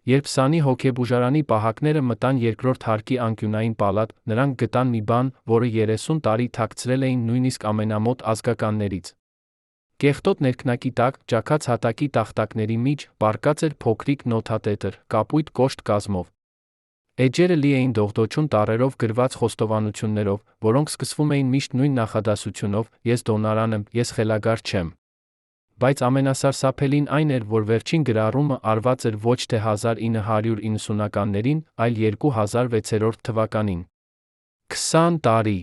Երբ Սանի հոգեբուժարանի պահակները մտան երկրորդ հարկի անկյունային պալատ, նրանք գտան մի բան, որը 30 տարի թաքցրել էին նույնիսկ ամենամոտ ազգականներից։ Կեղտոտ ներքնակի տակ, ճաքած հատակի տախտակների մեջ, պառկած էր փոքրիկ նոթատետր, կապույտ կոշտ կազմով։ Էջերը լի էին դողդոջուն տառերով գրված խոստովանություններով, որոնք սկսվում էին միշտ նույն նախադասությունով. «Ես դոնարան եմ, ես խելագար չեմ»։ Բայց ամենասարսափելին այն էր, որ վերջին գրառումը արված էր ոչ թե 1990-ականներին, այլ 2006 թվականին։ 20 տարի։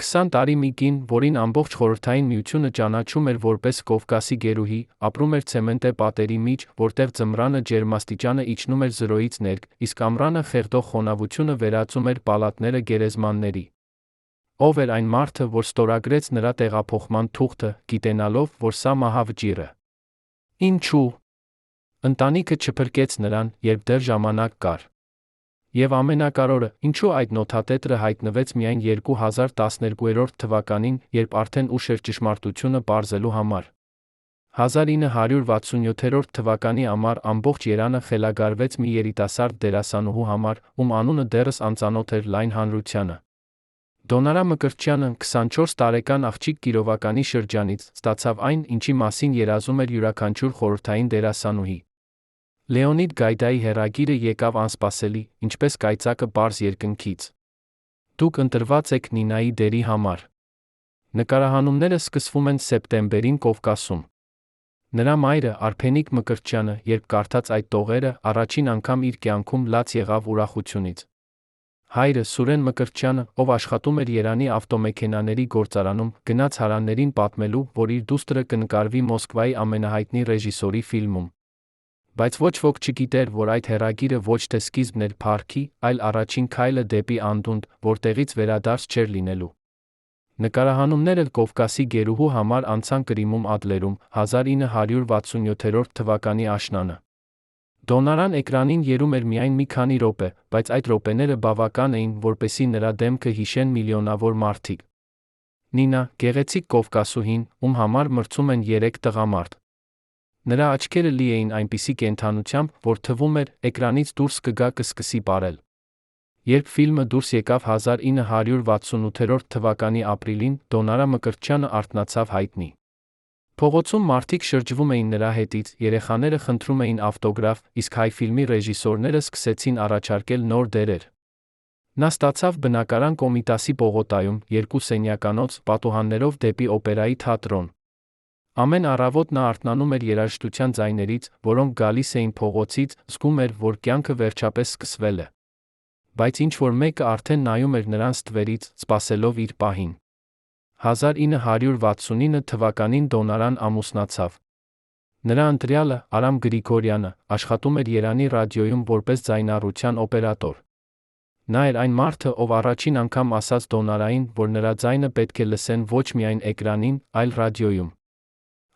20 տարի մի կին, որին ամբողջ Խորհրդային Միությունը ճանաչում էր որպես Կովկասի գերուհի, ապրում էր ցեմենտե պատերի մեջ, որտեղ ձմռանը ջերմաստիճանը իջնում էր 0-ից ներք, իսկ ամռանը խեղդող խոնավությունը վերածում էր պալատները գերեզմանների։ Ով էր այն մարդը, որ ստորագրեց նրա տեղափոխման թուղթը, գիտենալով, որ սա մահավճիռ է։ Ինչու՞։ Ընտանիքը չփրկեց նրան, երբ դեռ ժամանակ կար։ Եվ ամենակարևորը, ինչու այդ նոթատետրը հայտնվեց միայն 2012 թվականին, երբ արդեն ուշ էր ճշմարտությունը պարզելու համար։ 1967 թվականի ամառ ամբողջ Երանը խելագարվեց մի երիտասարդ դերասանուհու համար, ում անունը դեռս անծանոթ էր լայն հանրությանը։ Դոնարա Մկրտչյանը, 24 տարեկան աղջիկ Կիրովականի շրջանից, ստացավ այն, ինչի մասին երազում էր յուրաքանչյուր խորհրդային դերասանուհի։ Լեոնիդ Գայդայի հեռագիրը եկավ անսպասելի, ինչպես կայծակը պարզ երկնքից։ Դուք ընտրված եք Նինայի դերի համար։ Նկարահանումները սկսվում են սեպտեմբերին Կովկասում։ Նրա մայրը, Արփենիկ Մկրտչյանը, երբ կարդաց այդ տողերը, առաջին անգամ իր կյանքում լաց եղավ ուրախությունից։ Հայրը, Սուրեն Մկրտչյանը, ով աշխատում էր Երանի ավտոմեքենաների գործարանում, գնաց Հարաններին պատմելու, որ իր դուստրը կնկարվի Մոսկվայի ամենահայտնի ռեժիսորի ֆիլմում։ Բայց ոչ ոք չգիտեր, որ այդ հեռագիրը ոչ թե սկիզբն էր փառքի, այլ առաջին քայլը դեպի անդունդ, որտեղից վերադարձ չէր լինելու։ Նկարահանումները Կովկասի գերուհու համար անցան Կրիմում Ադլերում, 1967 թվականի աշնանը։ Դոնարան էկրանին երում էր միայն մի քանի րոպե, բայց այդ րոպեները բավական էին, որպեսզի նրա դեմքը հիշեն միլիոնավոր մարդիկ։ Նինա, գեղեցիկ Կովկասուհին, ում համար մրցում են 3 տղամարդ։ Նրա աչքերը լի էին այնպիսի կենդանությամբ, որ թվում էր, էկրանից դուրս կգա կսկսի պարել։ Երբ ֆիլմը դուրս եկավ 1968 թվականի ապրիլին, Դոնարա Մկրտչյանը արթնացավ հայտնի։ Փողոցում մարդիկ շրջվում էին նրա հետից, երեխաները խնդրում էին ավտոգրաֆ, իսկ հայ ֆիլմի ռեժիսորները սկսեցին առաջարկել նոր դերեր։ Նա ստացավ բնակարան Կոմիտասի պողոտայում, 2 սենյականոց, պատուհաններով դեպի օպերայի թատրոն։ Ամեն առավոտ նա արթնանում էր երաժշտության ձայներից, որոնք գալիս էին փողոցից, զգում էր, որ կյանքը վերջապես սկսվել է։ Բայց ինչ-որ մեկը արդեն նայում էր նրան ստվերից, սպասելով իր պահին։ 1969 թվականին Դոնարան ամուսնացավ։ Նրա ընտրյալը, Արամ Գրիգորյանը, աշխատում էր Երանի ռադիոյում որպես ձայնառության օպերատոր։ Նա էր այն մարդը, ով առաջին անգամ ասաց Դոնարային, որ նրա ձայնը պետք է լսեն ոչ միայն էկրանին, այլ ռադիոյում։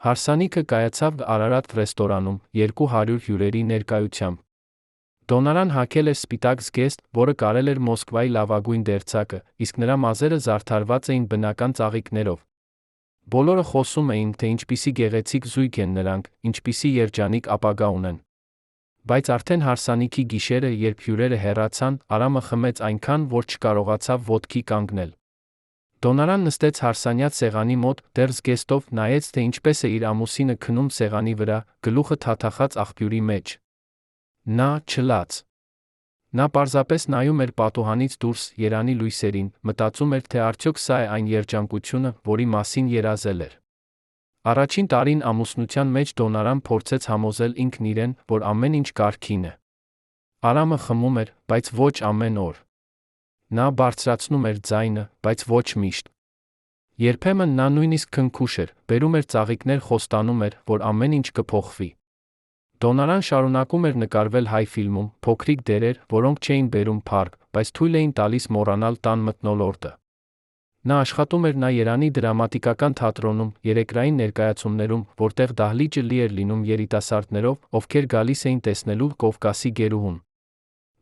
Հարսանիքը կայացավ Արարատ ռեստորանում, 200 հյուրերի ներկայությամբ։ Դոնարան հագել էր սպիտակ զգեստ, որը կարել էր Մոսկվայի լավագույն դերձակը, իսկ նրա մազերը զարդարված էին բնական ծաղիկներով։ Բոլորը խոսում էին, թե ինչպիսի գեղեցիկ զույգ են նրանք, ինչպիսի երջանիկ ապագա ունեն։ Բայց արդեն հարսանիքի գիշերը, երբ հյուրերը հեռացան, Արամը խմեց այնքան, որ չկարողացավ ոտքի կանգնել։ Դոնարան նստեց հարսանյաց սեղանի մոտ, դեռ զգեստով, նայեց, թե ինչպես է իր ամուսինը քնում սեղանի վրա, գլուխը թաթախած աղբյուրի մեջ։ Նա չլաց։ Նա պարզապես նայում էր պատուհանից դուրս, Երանի լույսերին, մտածում էր, թե արդյոք սա է այն երջանկությունը, որի մասին երազել էր։ Առաջին տարին ամուսնության մեջ Դոնարան փորձեց համոզել ինքն իրեն, որ ամեն ինչ կարգին է։ Արամը խմում էր, բայց ոչ ամեն օր։ Նա բարձրացնում էր ձայնը, բայց ոչ միշտ։ Երբեմն նա նույնիսկ քնքուշ էր, բերում էր ծաղիկներ, խոստանում էր, որ ամեն ինչ կփոխվի։ Դոնարան շարունակում էր նկարվել հայ ֆիլմում, փոքրիկ դերեր, որոնք չէին բերում փառք, բայց թույլ էին տալիս մոռանալ տան մթնոլորտը։ Նա աշխատում էր Երանի դրամատիկական թատրոնում, երեկրային ներկայացումներում, որտեղ դահլիճը լի էր լինում երիտասարդներով, ովքեր գալիս էին տեսնելու Կովկասի գերուհուն։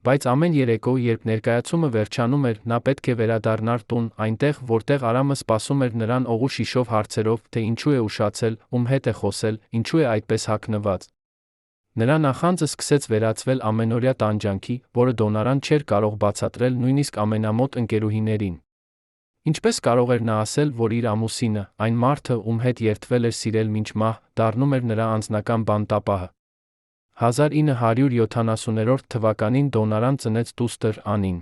Բայց ամեն երեկո, երբ ներկայացումը վերջանում էր, նա պետք է վերադառնար տուն, այնտեղ, որտեղ Արամը սպասում էր նրան օղու-շիշով հարցերով, թե ինչու է ուշացել, ում հետ է խոսել, ինչու է այդպես հագնված։ Նրա նախանձը սկսեց վերածվել ամենօրյա տանջանքի, որը Դոնարան չէր կարող բացատրել նույնիսկ ամենամոտ ընկերուհիներին։ Ինչպես կարող էր նա ասել, որ իր ամուսինը, այն մարդը, ում հետ երդվել էր սիրել մինչ մահ, դառնում էր նրա անձնական բանտապահը։ 1970 թվականին Դոնարան ծնեց դուստր Անին։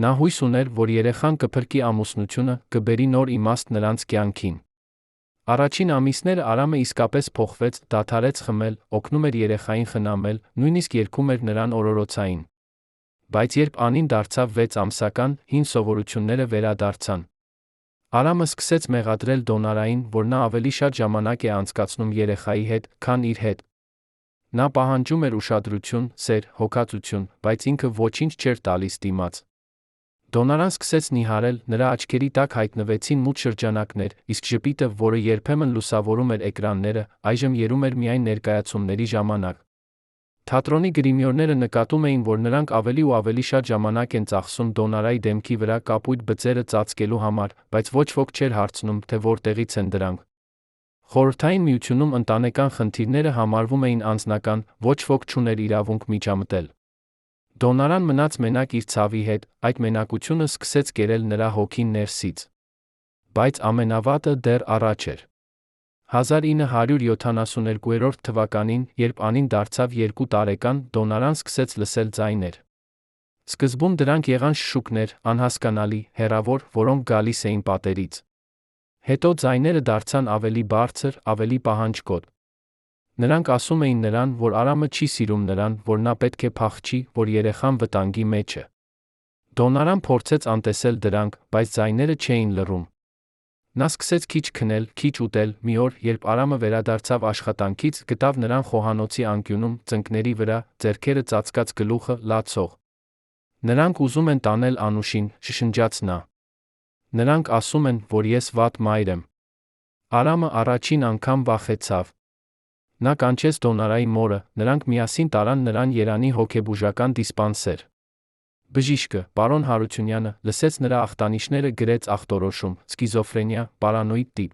Նա հույս ուներ, որ երեխան կփրկի ամուսնությունը, կբերի նոր իմաստ նրանց կյանքին։ Առաջին ամիսները Արամը իսկապես փոխվեց, դադարեց խմել, օգնում էր երեխային խնամել, նույնիսկ երգում էր նրան օրորոցային։ Բայց երբ Անին դարձավ 6 ամսական, հին սովորությունները վերադարձան։ Արամը սկսեց մեղադրել Դոնարային, որ նա ավելի շատ ժամանակ է անցկացնում երեխայի հետ, քան իր հետ։ Նա պահանջում էր ուշադրություն, սեր, հոգածություն, բայց ինքը ոչինչ չէր տալիս դիմաց։ Դոնարան սկսեց նիհարել, նրա աչքերի տակ հայտնվեցին մութ շրջանակներ, իսկ ժպիտը, որը երբեմն լուսավորում էր էկրանները, այժմ երում էր միայն ներկայացումների ժամանակ։ Թատրոնի գրիմյորները նկատում էին, որ նրանք ավելի ու ավելի շատ ժամանակ են ծախսում Դոնարայի դեմքի վրա կապույտ բծերը ծածկելու համար, բայց ոչ ոք չէր հարցնում, թե որտեղից են դրանք։ Խորհրդային Միությունում ընտանեկան խնդիրները համարվում էին անձնական, ոչ ոք չուներ իրավունք միջամտել։ Դոնարան մնաց մենակ իր ցավի հետ, այդ մենակությունը սկսեց կերել նրա հոգին ներսից։ Բայց ամենավատը դեռ առաջ էր։ 1972 թվականին, երբ Անին դարձավ 2 տարեկան, Դոնարան սկսեց լսել ձայներ։ Սկզբում դրանք եղան շշուկներ, անհասկանալի, հեռավոր, որոնք գալիս էին պատերից։ Հետո ձայները դարձան ավելի բարձր, ավելի պահանջկոտ։ Նրանք ասում էին նրան, որ Արամը չի սիրում նրան, որ նա պետք է փախչի, որ երեխան վտանգի մեջ է։ Դոնարան փորձեց անտեսել դրանք, բայց ձայները չէին լռում։ Նա սկսեց քիչ քնել, քիչ ուտել, մի օր, երբ Արամը վերադարձավ աշխատանքից, գտավ նրան խոհանոցի անկյունում, ծնկների վրա, ձեռքերը ծածկած գլուխը լացող։ Նրանք ուզում են տանել Անուշին, շշնջաց նա։ Նրանք ասում են, որ ես վատ մայր եմ։ Արամը առաջին անգամ վախեցավ։ Նա կանչեց Դոնարայի մորը, նրանք միասին տարան նրան Երանի հոգեբուժական դիսպանսեր։ Բժիշկը, պարոն Հարությունյանը, լսեց նրա ախտանիշները, գրեց ախտորոշում՝ սկիզոֆրենիա, պարանոիդ տիպ։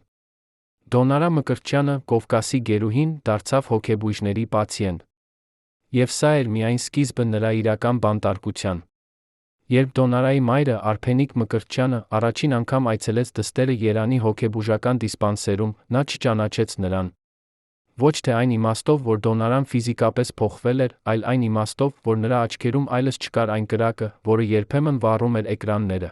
Դոնարա Մկրտչյանը, Կովկասի գերուհին, դարձավ հոգեբույժների պացիենտ։ Եվ սա էր միայն սկիզբը նրա իրական բանտարկության։ Երբ Դոնարայի մայրը Արփենիկ Մկրտչյանը առաջին անգամ այցելեց դստերը Երանի հոգեբուժական դիսպանսերում, նա չճանաչեց նրան։ Ոչ թե այն իմաստով, որ Դոնարան ֆիզիկապես փոխվել էր, այլ այն իմաստով, որ նրա աչքերում այլևս չկար այն կրակը, որը երբեմն վառում էր էկրանները։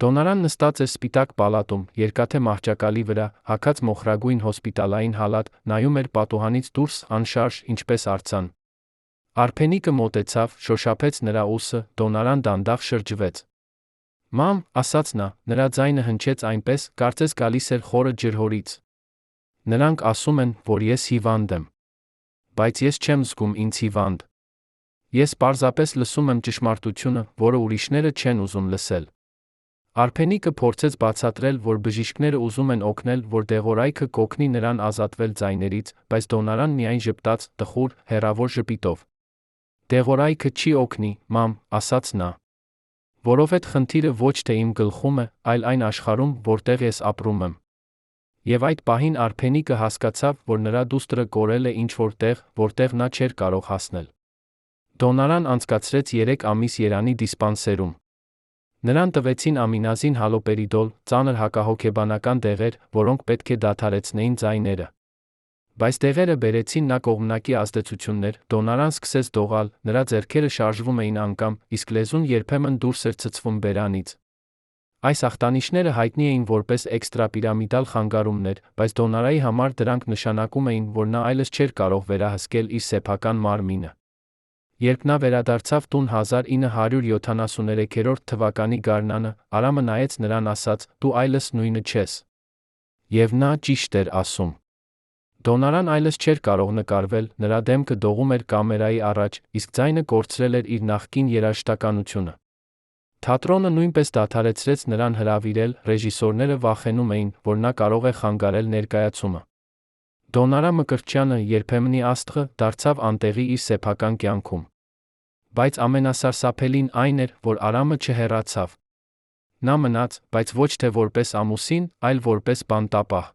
Դոնարան նստած էր սպիտակ պալատում, երկաթե մահճակալի վրա, հագած մոխրագույն հոսպիտալային հալատ, նայում էր պատուհանից դուրս, անշարժ, ինչպես արձան։ Արփենիկը մոտեցավ, շոշափեց նրա ուսը, Դոնարան դանդաղ շրջվեց։ «Մամ», ասաց նա, նրա ձայնը հնչեց այնպես, կարծես գալիս էր խորը ջրհորից։ «Նրանք ասում են, որ ես հիվանդ եմ։ Բայց ես չեմ զգում ինձ հիվանդ։ Ես պարզապես լսում եմ ճշմարտությունը, որը ուրիշները չեն ուզում լսել»։ Արփենիկը փորձեց բացատրել, որ բժիշկները ուզում են օգնել, որ դեղորայքը կօգնի նրան ազատվել ձայներից, բայց Դոնարան միայն ժպտաց, տխուր, հեռավոր ժպիտով։ «Դեղորայքը չի օգնի, մամ», ասաց նա։ «Որովհետև խնդիրը ոչ թե իմ գլխում է, այլ այն աշխարհում, որտեղ ես ապրում եմ»։ Եվ այդ պահին Արփենիկը հասկացավ, որ նրա դուստրը կորել է ինչ-որ տեղ, որտեղ նա չէր կարող հասնել։ Դոնարան անցկացրեց 3 ամիս Երանի դիսպանսերում։ Նրան տվեցին ամինազին հալոպերիդոլ, ծանր հակահոգեբանական դեղեր, որոնք պետք է դադարեցնեին ձայները։ Բայց դեղերը բերեցին նա կողմնակի ազդեցություններ, Դոնարան սկսեց դողալ, նրա ձեռքերը շարժվում էին անգամ, իսկ լեզուն երբեմն դուրս էր ցցվում բերանից։ Այս ախտանիշները հայտնի էին որպես էքստրապիրամիդալ խանգարումներ, բայց Դոնարայի համար դրանք նշանակում էին, որ նա այլևս չէր կարող վերահսկել իր սեփական մարմինը։ Երբ նա վերադարձավ տուն 1973 թվականի գարնանը, Արամը նայեց նրան, ասաց. «Դու այլևս նույնը չես»։ Եվ նա ճիշտ էր ասում։ Դոնարան այլևս չէր կարող նկարվել, նրա դեմքը դողում էր կամերայի առաջ, իսկ ձայնը կորցրել էր իր նախկին երաժշտականությունը։ Թատրոնը նույնպես դադարեցրեց նրան հրավիրել, ռեժիսորները վախենում էին, որ նա կարող է խանգարել ներկայացումը։ Դոնարա Մկրտչյանը, երբեմնի աստղը, դարձավ անտեղի իր սեփական կյանքում։ Բայց ամենասարսափելին այն էր, որ Արամը չհեռացավ։ Նա մնաց, բայց ոչ թե որպես ամուսին, այլ որպես բանտապահ։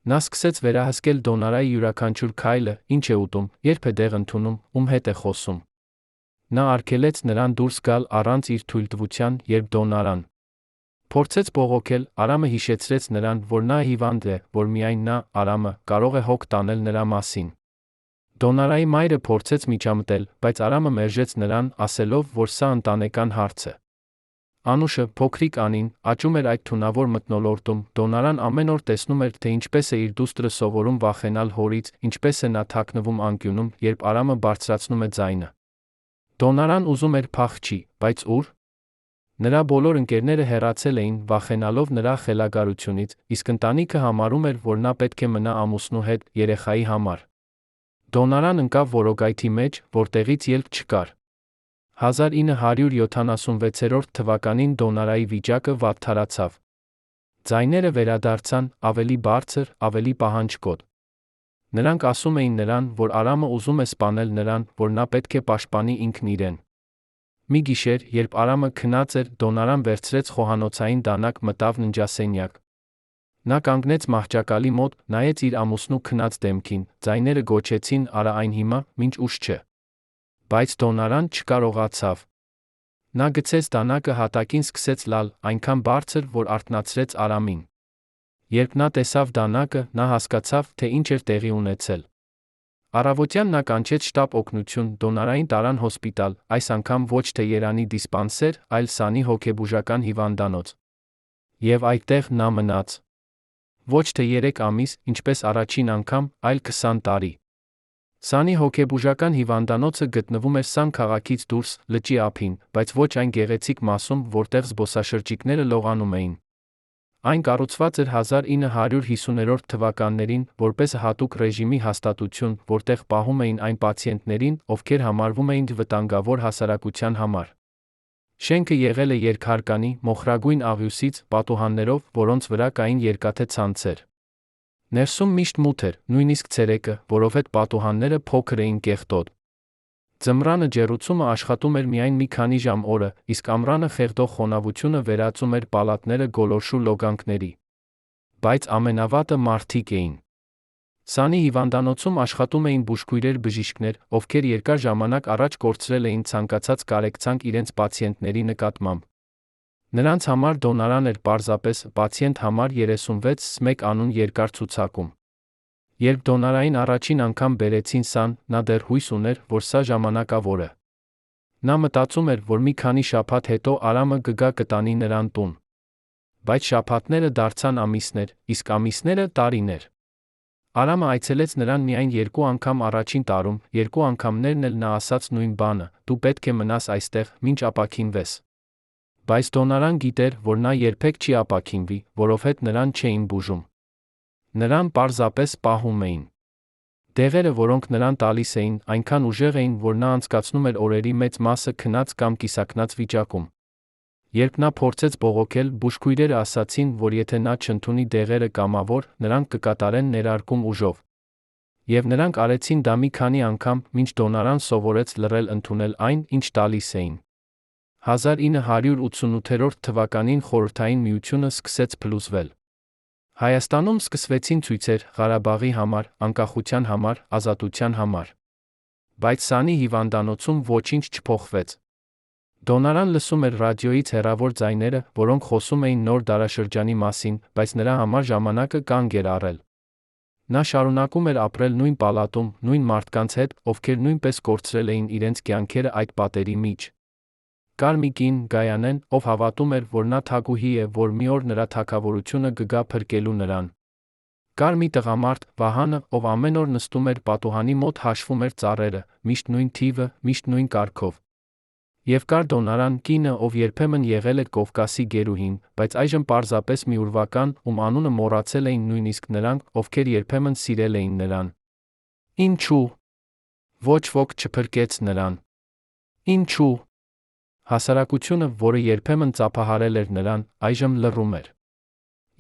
Նա սկսեց վերահսկել Դոնարայի յուրաքանչյուր քայլը, ինչ է ուտում, երբ է դեղ ընդունում, ում հետ է խոսում։ Նա արգելեց նրան դուրս գալ առանց իր թույլտվության, երբ Դոնարան փորձեց բողոքել, Արամը հիշեցրեց նրան, որ նա հիվանդ է, որ միայն նա, Արամը, կարող է հոգ տանել նրա մասին։ Դոնարայի մայրը փորձեց միջամտել, բայց Արամը մերժեց նրան, ասելով, որ սա ընտանեկան հարց է։ Անուշը, փոքրիկ Անին, աճում էր այդ թունավոր մթնոլորտում, Դոնարան ամեն օր տեսնում էր, թե ինչպես է իր դուստրը սովորում վախենալ հորից, ինչպես է նա թաքնվում անկյունում, երբ Արամը բարձրացնում է ձայնը։ Դոնարան ուզում էր փախչի, բայց ուր։ Նրա բոլոր ընկերները հեռացել էին, վախենալով նրա խելագարությունից, իսկ ընտանիքը համարում էր, որ նա պետք է մնա ամուսնու հետ, երեխայի համար։ Դոնարան ընկավ որոգայթի մեջ, որտեղից ելք չկար։ 1976 թվականին Դոնարայի վիճակը վատթարացավ։ Ձայները վերադարձան, ավելի բարձր, ավելի պահանջկոտ։ Նրանք ասում էին նրան, որ Արամը ուզում է սպանել նրան, որ նա պետք է պաշտպանի ինքն իրեն։ Մի գիշեր, երբ Արամը քնած էր, Դոնարան վերցրեց խոհանոցային դանակ, մտավ ննջասենյակ։ Նա կանգնեց մահճակալի մոտ, նայեց իր ամուսնու քնած դեմքին, ձայները գոչեցին «Արա այն հիմա, մինչ ուշ չէ»։ Բայց Դոնարան չկարողացավ։ Նա գցեց դանակը հատակին, սկսեց լալ, այնքան բարձր, որ արթնացրեց Արամին։ Երբ նա տեսավ դանակը, նա հասկացավ, թե ինչ էր տեղի ունեցել։ Առավոտյան նա կանչեց շտապ օգնություն, Դոնարային տարան հոսպիտալ, այս անգամ ոչ թե Երանի դիսպանսեր, այլ Սանի հոգեբուժական հիվանդանոց։ Եվ այդտեղ նա մնաց։ Ոչ թե 3 ամիս, ինչպես առաջին անգամ, այլ 20 տարի։ Սանի հոգեբուժական հիվանդանոցը գտնվում էր Սան քաղաքից դուրս, լճի ափին, բայց ոչ այն գեղեցիկ մասում, որտեղ զբոսաշրջիկները լողանում էին։ Այն կառուցված էր 1950-րդ թվականներին, որպես հատուկ ռեժիմի հաստատություն, որտեղ պահում էին այն պացիենտներին, ովքեր համարվում էին վտանգավոր հասարակության համար։ Շենքը եղել է երկհարկանի, մոխրագույն աղյուսից, պատուհաններով, որոնց վրա կային երկաթե ցանցեր։ Ներսում միշտ մութ էր, նույնիսկ ցերեկը, որովհետև պատուհանները փոքր էին կեղտոտ։ Ձմռանը ջեռուցումը աշխատում էր միայն մի քանի ժամ օրը, իսկ ամռանը խեղդող խոնավությունը վերածում էր պալատները գոլորշու լոգանքների։ Բայց ամենավատը մարդիկ էին։ Սանի հիվանդանոցում աշխատում էին բուժքույրեր բժիշկներ, ովքեր երկար ժամանակ առաջ կորցրել էին ցանկացած կարեկցանք իրենց պացիենտների նկատմամբ։ Նրանց համար Դոնարան էր պարզապես պացիենտ համար 36-1 անուն երկար ցուցակում։ Երբ Դոնարային առաջին անգամ բերեցին Սան, նա դեռ հույս ուներ, որ սա ժամանակավոր է։ Նա մտածում էր, որ մի քանի շաբաթ հետո Արամը կգա կտանի նրան տուն։ Բայց շաբաթները դարձան ամիսներ, իսկ ամիսները տարիներ։ Արամը այցելեց նրան միայն 2 անգամ առաջին տարում, 2 անգամներն էլ նա ասաց նույն բանը՝ դու պետք է մնաս այստեղ, մինչ ապաքինվես։ Բայց Դոնարան գիտեր, որ նա երբեք չի ապաքինվի, որովհետև նրան չէին բուժում։ Նրան պարզապես պահում էին։ Դեղերը, որոնք նրան տալիս էին, այնքան ուժեղ էին, որ նա անցկացնում էր օրերի մեծ մասը քնած կամ կիսաքնած վիճակում։ Երբ նա փորձեց բողոքել, բուժքույրերը ասացին, որ եթե նա չընդունի դեղերը կամավոր, նրանք կկատարեն ներարկում ուժով։ Եվ նրանք արեցին դա մի քանի անգամ, մինչ Դոնարան սովորեց լռել ընդունել այն, ինչ տալիս էին։ 1988 թվականին Խորհրդային Միությունը սկսեց փլուզվել։ Հայաստանում սկսվեցին ցույցեր Ղարաբաղի համար, անկախության համար, ազատության համար։ Բայց Սանի հիվանդանոցում ոչինչ չփոխվեց։ Դոնարան լսում էր ռադիոյից հեռավոր ձայները, որոնք խոսում էին նոր դարաշրջանի մասին, բայց նրա համար ժամանակը կանգ էր առել։ Նա շարունակում էր ապրել նույն պալատում, նույն մարդկանց հետ, ովքեր նույնպես կորցրել էին իրենց կյանքերը այդ պատերի մեջ։ Կար մի կին, Գայանեն, ով հավատում էր, որ նա թագուհի է, որ մի օր նրա թագավորությունը կգա փրկելու նրան։ Կար մի տղամարդ, Վահանը, ով ամեն օր նստում էր պատուհանի մոտ, հաշվում էր ծառերը, միշտ նույն թիվը, միշտ նույն կարգով։ Եվ կար Դոնարան, կինը, ով երբեմն եղել էր Կովկասի գերուհին, բայց այժմ պարզապես մի ուրվական, ում անունը մոռացել էին նույնիսկ նրանք, ովքեր երբեմն սիրել էին նրան։ Ինչու՞։ Ոչ ոք չփրկեց նրան։ Ինչու՞։ Հասարակությունը, որը երբեմն ծափահարել էր նրան, այժմ լռում էր։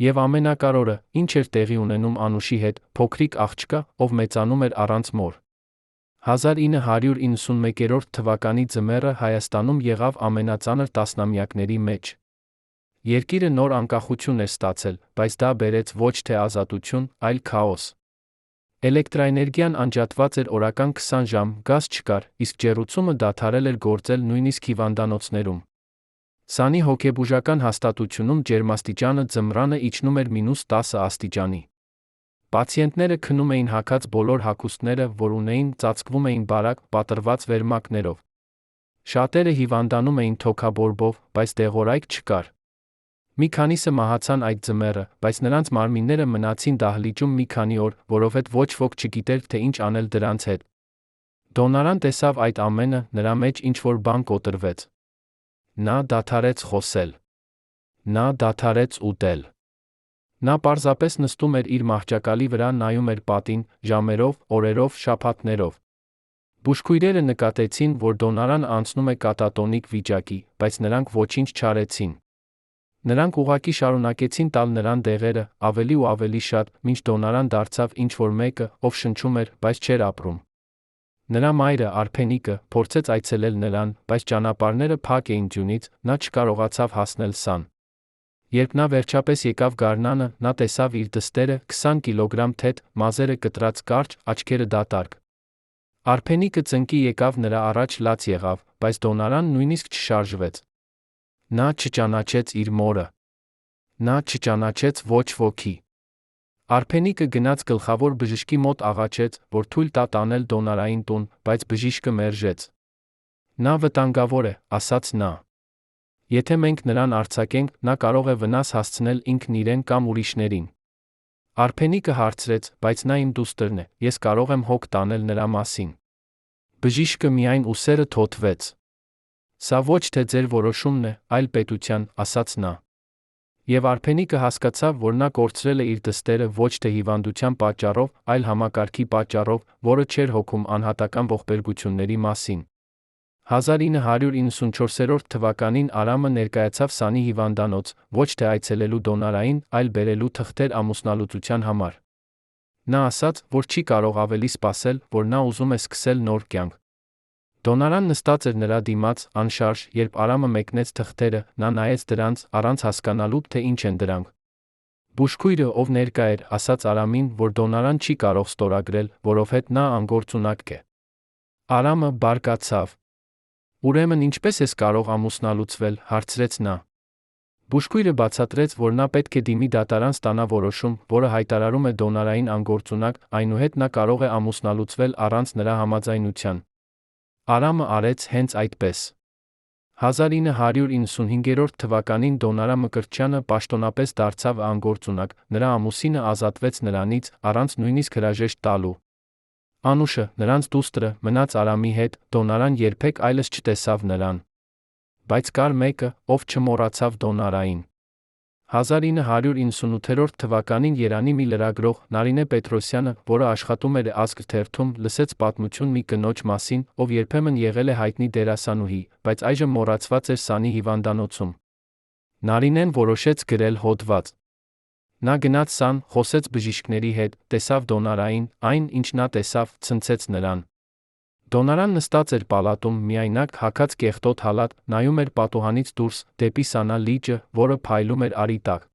Եվ ամենակարևորը, ինչ էր տեղի ունենում Անուշի հետ, փոքրիկ աղջկա, ով մեծանում էր առանց մոր։ 1991 թվականի ձմեռը Հայաստանում եղավ ամենածանր տասնամյակների մեջ։ Երկիրը նոր անկախություն էր ստացել, բայց դա բերեց ոչ թե ազատություն, այլ քաոս։ Էլեկտրաէներգիան անջատված էր օրական 20 ժամ, գազ չկար, իսկ ջեռուցումը դադարել էր գործել նույնիսկ հիվանդանոցներում։ Սանի հոգեբուժական հաստատությունում ջերմաստիճանը ձմռանը իջնում էր -10 աստիճանի։ Պացիենտները քնում էին հագած բոլոր հագուստները, որ ունեին, ծածկվում էին բարակ, պատռված վերմակներով։ Շատերը հիվանդանում էին թոքաբորբով, բայց դեղորայք չկար։ Մի քանիսը մահացան այդ ձմեռը, բայց նրանց մարմինները մնացին դահլիճում մի քանի օր, որովհետև ոչ ոք չգիտեր, թե ինչ անել դրանց հետ։ Դոնարան տեսավ այդ ամենը, նրա մեջ ինչ-որ բան կոտրվեց։ Նա դադարեց խոսել։ Նա դադարեց ուտել։ Նա պարզապես նստում էր իր մահճակալի վրա, նայում էր պատին, ժամերով, օրերով, շաբաթներով։ Բուժքույրերը նկատեցին, որ Դոնարան անցնում է կատատոնիկ վիճակի, բայց նրանք ոչինչ չարեցին։ Նրանք ուղղակի շարունակեցին տալ նրան դեղերը, ավելի ու ավելի շատ, մինչ Դոնարան դարձավ ինչ-որ մեկը, ով շնչում էր, բայց չէր ապրում։ Նրա մայրը, Արփենիկը, փորձեց այցելել նրան, բայց ճանապարհները փակ էին ձյունից, նա չկարողացավ հասնել Սան։ Երբ նա վերջապես եկավ գարնանը, նա տեսավ իր դստերը, 20 կիլոգրամ թեթ, մազերը կտրած կարճ, աչքերը դատարկ։ Արփենիկը ծնկի եկավ նրա առաջ, լաց եղավ, բայց Դոնարան նույնիսկ չշարժվեց։ Նա չճանաչեց իր մորը։ Նա չճանաչեց ոչ ոքի։ Արփենիկը գնաց գլխավոր բժշկի մոտ, աղաչեց, որ թույլ տա տանել Դոնարային տուն, բայց բժիշկը մերժեց։ Նա վտանգավոր է, ասաց նա։ Եթե մենք նրան արձակենք, նա կարող է վնաս հասցնել ինքն իրեն կամ ուրիշներին։ Արփենիկը հարցրեց, բայց նա իմ դուստրն է, ես կարող եմ հոգ տանել նրա մասին։ Բժիշկը միայն ուսերը թոթվեց։ Սա ոչ թե ձեր որոշումն է, այլ պետության, ասաց նա։ Եվ Արփենիկը հասկացավ, որ նա կորցրել է իր դստերը ոչ թե հիվանդության պատճառով, այլ համակարգի պատճառով, որը չէր հոգում անհատական ողբերգությունների մասին։ 1994 թվականին Արամը ներկայացավ Սանի հիվանդանոց, ոչ թե այցելելու Դոնարային, այլ բերելու թղթեր ամուսնալուծության համար։ Նա ասաց, որ չի կարող ավելի սպասել, որ նա ուզում է սկսել նոր կյանք։ Դոնարան նստած էր նրա դիմաց, անշարժ, երբ Արամը մեկնեց թղթերը, նա նայեց դրանց, առանց հասկանալու, թե ինչ են դրանք։ Բուժքույրը, ով ներկա էր, ասաց Արամին, որ Դոնարան չի կարող ստորագրել, որովհետև նա անգործունակ է։ Արամը բարկացավ։ Ուրեմն ինչպես ես կարող ամուսնալուծվել, հարցրեց նա։ Բուժքույրը բացատրեց, որ նա պետք է դիմի դատարան ստանա որոշում, որը հայտարարում է Դոնարային անգործունակ, այնուհետ նա կարող է ամուսնալուծվել առանց նրա համաձայնության։ Արամը արեց հենց այդպես։ 1995 թվականին Դոնարա Մկրտչյանը պաշտոնապես դարձավ անգործունակ, նրա ամուսինը ազատվեց նրանից, առանց նույնիսկ հրաժեշտ տալու։ Անուշը, նրանց դուստրը, մնաց Արամի հետ, Դոնարան երբեք այլս չտեսավ նրան։ Բայց կար մեկը, ով չմոռացավ Դոնարային։ 1998 թվականին Երանի մի լրագրող, Նարինե Պետրոսյանը, որը աշխատում էր Ազգ թերթում, լսեց պատմություն մի կնոջ մասին, ով երբեմն եղել է հայտնի դերասանուհի, բայց այժմ մոռացված էր Սանի հիվանդանոցում։ Նարինեն որոշեց գրել հոդված։ Նա գնաց Սան, խոսեց բժիշկների հետ, տեսավ Դոնարային, այն, ինչ նա տեսավ, ցնցեց նրան։ Դոնարան նստած էր պալատում, միայնակ, հագած կեղտոտ հալատ, նայում էր պատուհանից դուրս, դեպի Սանա լիճը, որը փայլում էր արի տակ։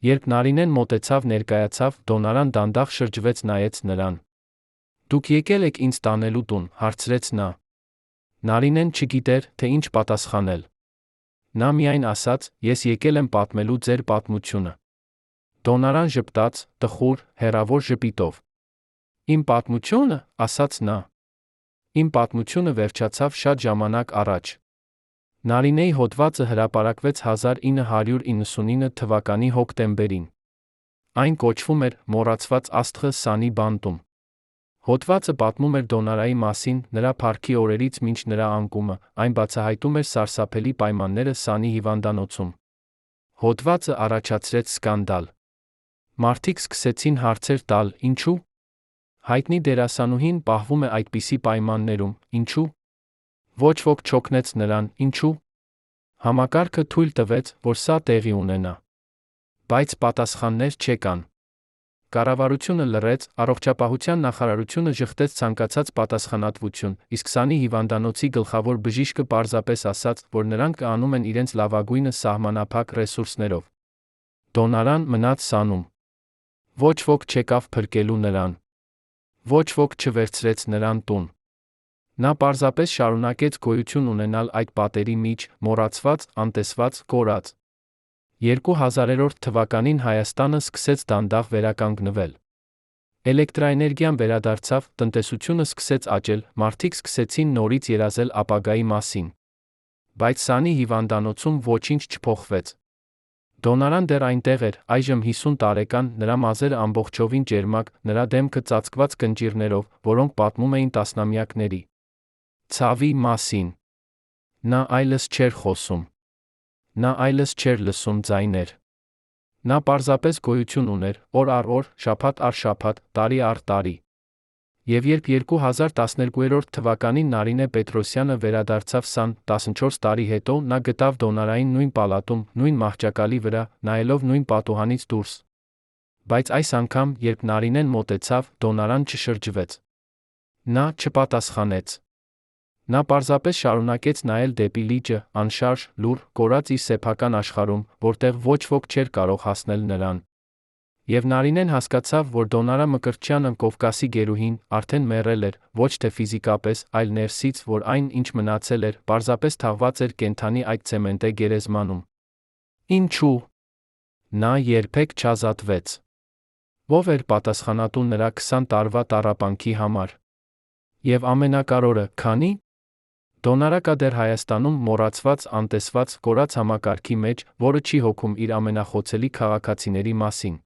Երբ Նարինեն մոտեցավ, ներկայացավ, Դոնարան դանդաղ շրջվեց, նայեց նրան։ Դուք եկել եք ինձ տանելու տուն, հարցրեց նա։ Նարինեն չգիտեր, թե ինչ պատասխանել։ Նա միայն ասաց, ես եկել եմ պատմելու ձեր պատմությունը։ Դոնարան ժպտաց, տխուր, հեռավոր ժպիտով։ Իմ պատմությունը, ասաց նա։ Իմ պատմությունը վերջացավ շատ ժամանակ առաջ։ Նարինեի հոդվածը հրապարակվեց 1999 թվականի հոկտեմբերին։ Այն կոչվում էր «Մոռացված աստղը Սանի բանտում»։ Հոդվածը պատմում էր Դոնարայի մասին, նրա փառքի օրերից մինչ նրա անկումը, այն բացահայտում էր սարսափելի պայմանները Սանի հիվանդանոցում։ Հոդվածը առաջացրեց սկանդալ։ Մարդիկ սկսեցին հարցեր տալ, ինչու՞։ Հայտնի դերասանուհին պահվում է այդպիսի պայմաններում, ինչու՞։ Ոչ ոք չօգնեց նրան, ինչու՞։ Համակարգը թույլ տվեց, որ սա տեղի ունենա։ Բայց պատասխաններ չեկան։ Կառավարությունը լռեց, առողջապահության նախարարությունը ժխտեց ցանկացած պատասխանատվություն, իսկ Սանի հիվանդանոցի գլխավոր բժիշկը պարզապես ասաց, որ նրանք անում են իրենց լավագույնը սահմանափակ ռեսուրսներով։ Դոնարան մնաց Սանում։ Ոչ ոք չեկավ փրկելու նրան։ Ոչ ոք չվերցրեց նրան տուն։ Նա պարզապես շարունակեց գոյություն ունենալ այդ պատերի մեջ, մոռացված, անտեսված, կորած։ 2000-րդ թվականին Հայաստանը սկսեց դանդաղ վերականգնվել։ Էլեկտրաէներգիան վերադարձավ, տնտեսությունը սկսեց աճել, մարդիկ սկսեցին նորից երազել ապագայի մասին։ Բայց Սանի հիվանդանոցում ոչինչ չփոխվեց։ Դոնարան դեռ այնտեղ էր, այժմ 50 տարեկան, նրա մազերը ամբողջովին ջերմակ, նրա դեմքը ծածկված կնճիռներով, որոնք պատմում էին տասնամյակների ցավի մասին։ Նա այլևս չէր խոսում։ Նա այլևս չէր լսում ձայներ։ Նա պարզապես գոյություն ուներ, օր առ օր, շաբաթ առ շաբաթ, տարի առ տարի։ Եվ երբ 2012 թվականին Նարինե Պետրոսյանը վերադարձավ Սան, 14 տարի հետո, նա գտավ Դոնարային նույն պալատում, նույն մահճակալի վրա, նայելով նույն պատուհանից դուրս։ Բայց այս անգամ, երբ Նարինեն մոտեցավ, Դոնարան չշրջվեց։ Նա չպատասխանեց։ Նա պարզապես շարունակեց նայել դեպի լիճը, անշարժ, լուռ, կորած իր սեփական աշխարհում, որտեղ ոչ ոք չէր կարող հասնել նրան։ Եվ Նարինեն հասկացավ, որ Դոնարա Մկրտչյանը, Կովկասի գերուհին, արդեն մեռել էր, ոչ թե ֆիզիկապես, այլ ներսից, որ այն, ինչ մնացել էր, պարզապես թաղված էր կենդանի այդ ցեմենտե գերեզմանում։ Ինչու՞։ Նա երբեք չազատվեց։ Ո՞վ էր պատասխանատու նրա 20 տարվա տառապանքի համար։ Եվ ամենակարևորը, քանի՞ Դոնարա կա դեռ Հայաստանում մոռացված, անտեսված, կորած համակարգի մեջ, որը չի հոգում իր ամենախոցելի քաղաքացիների մասին։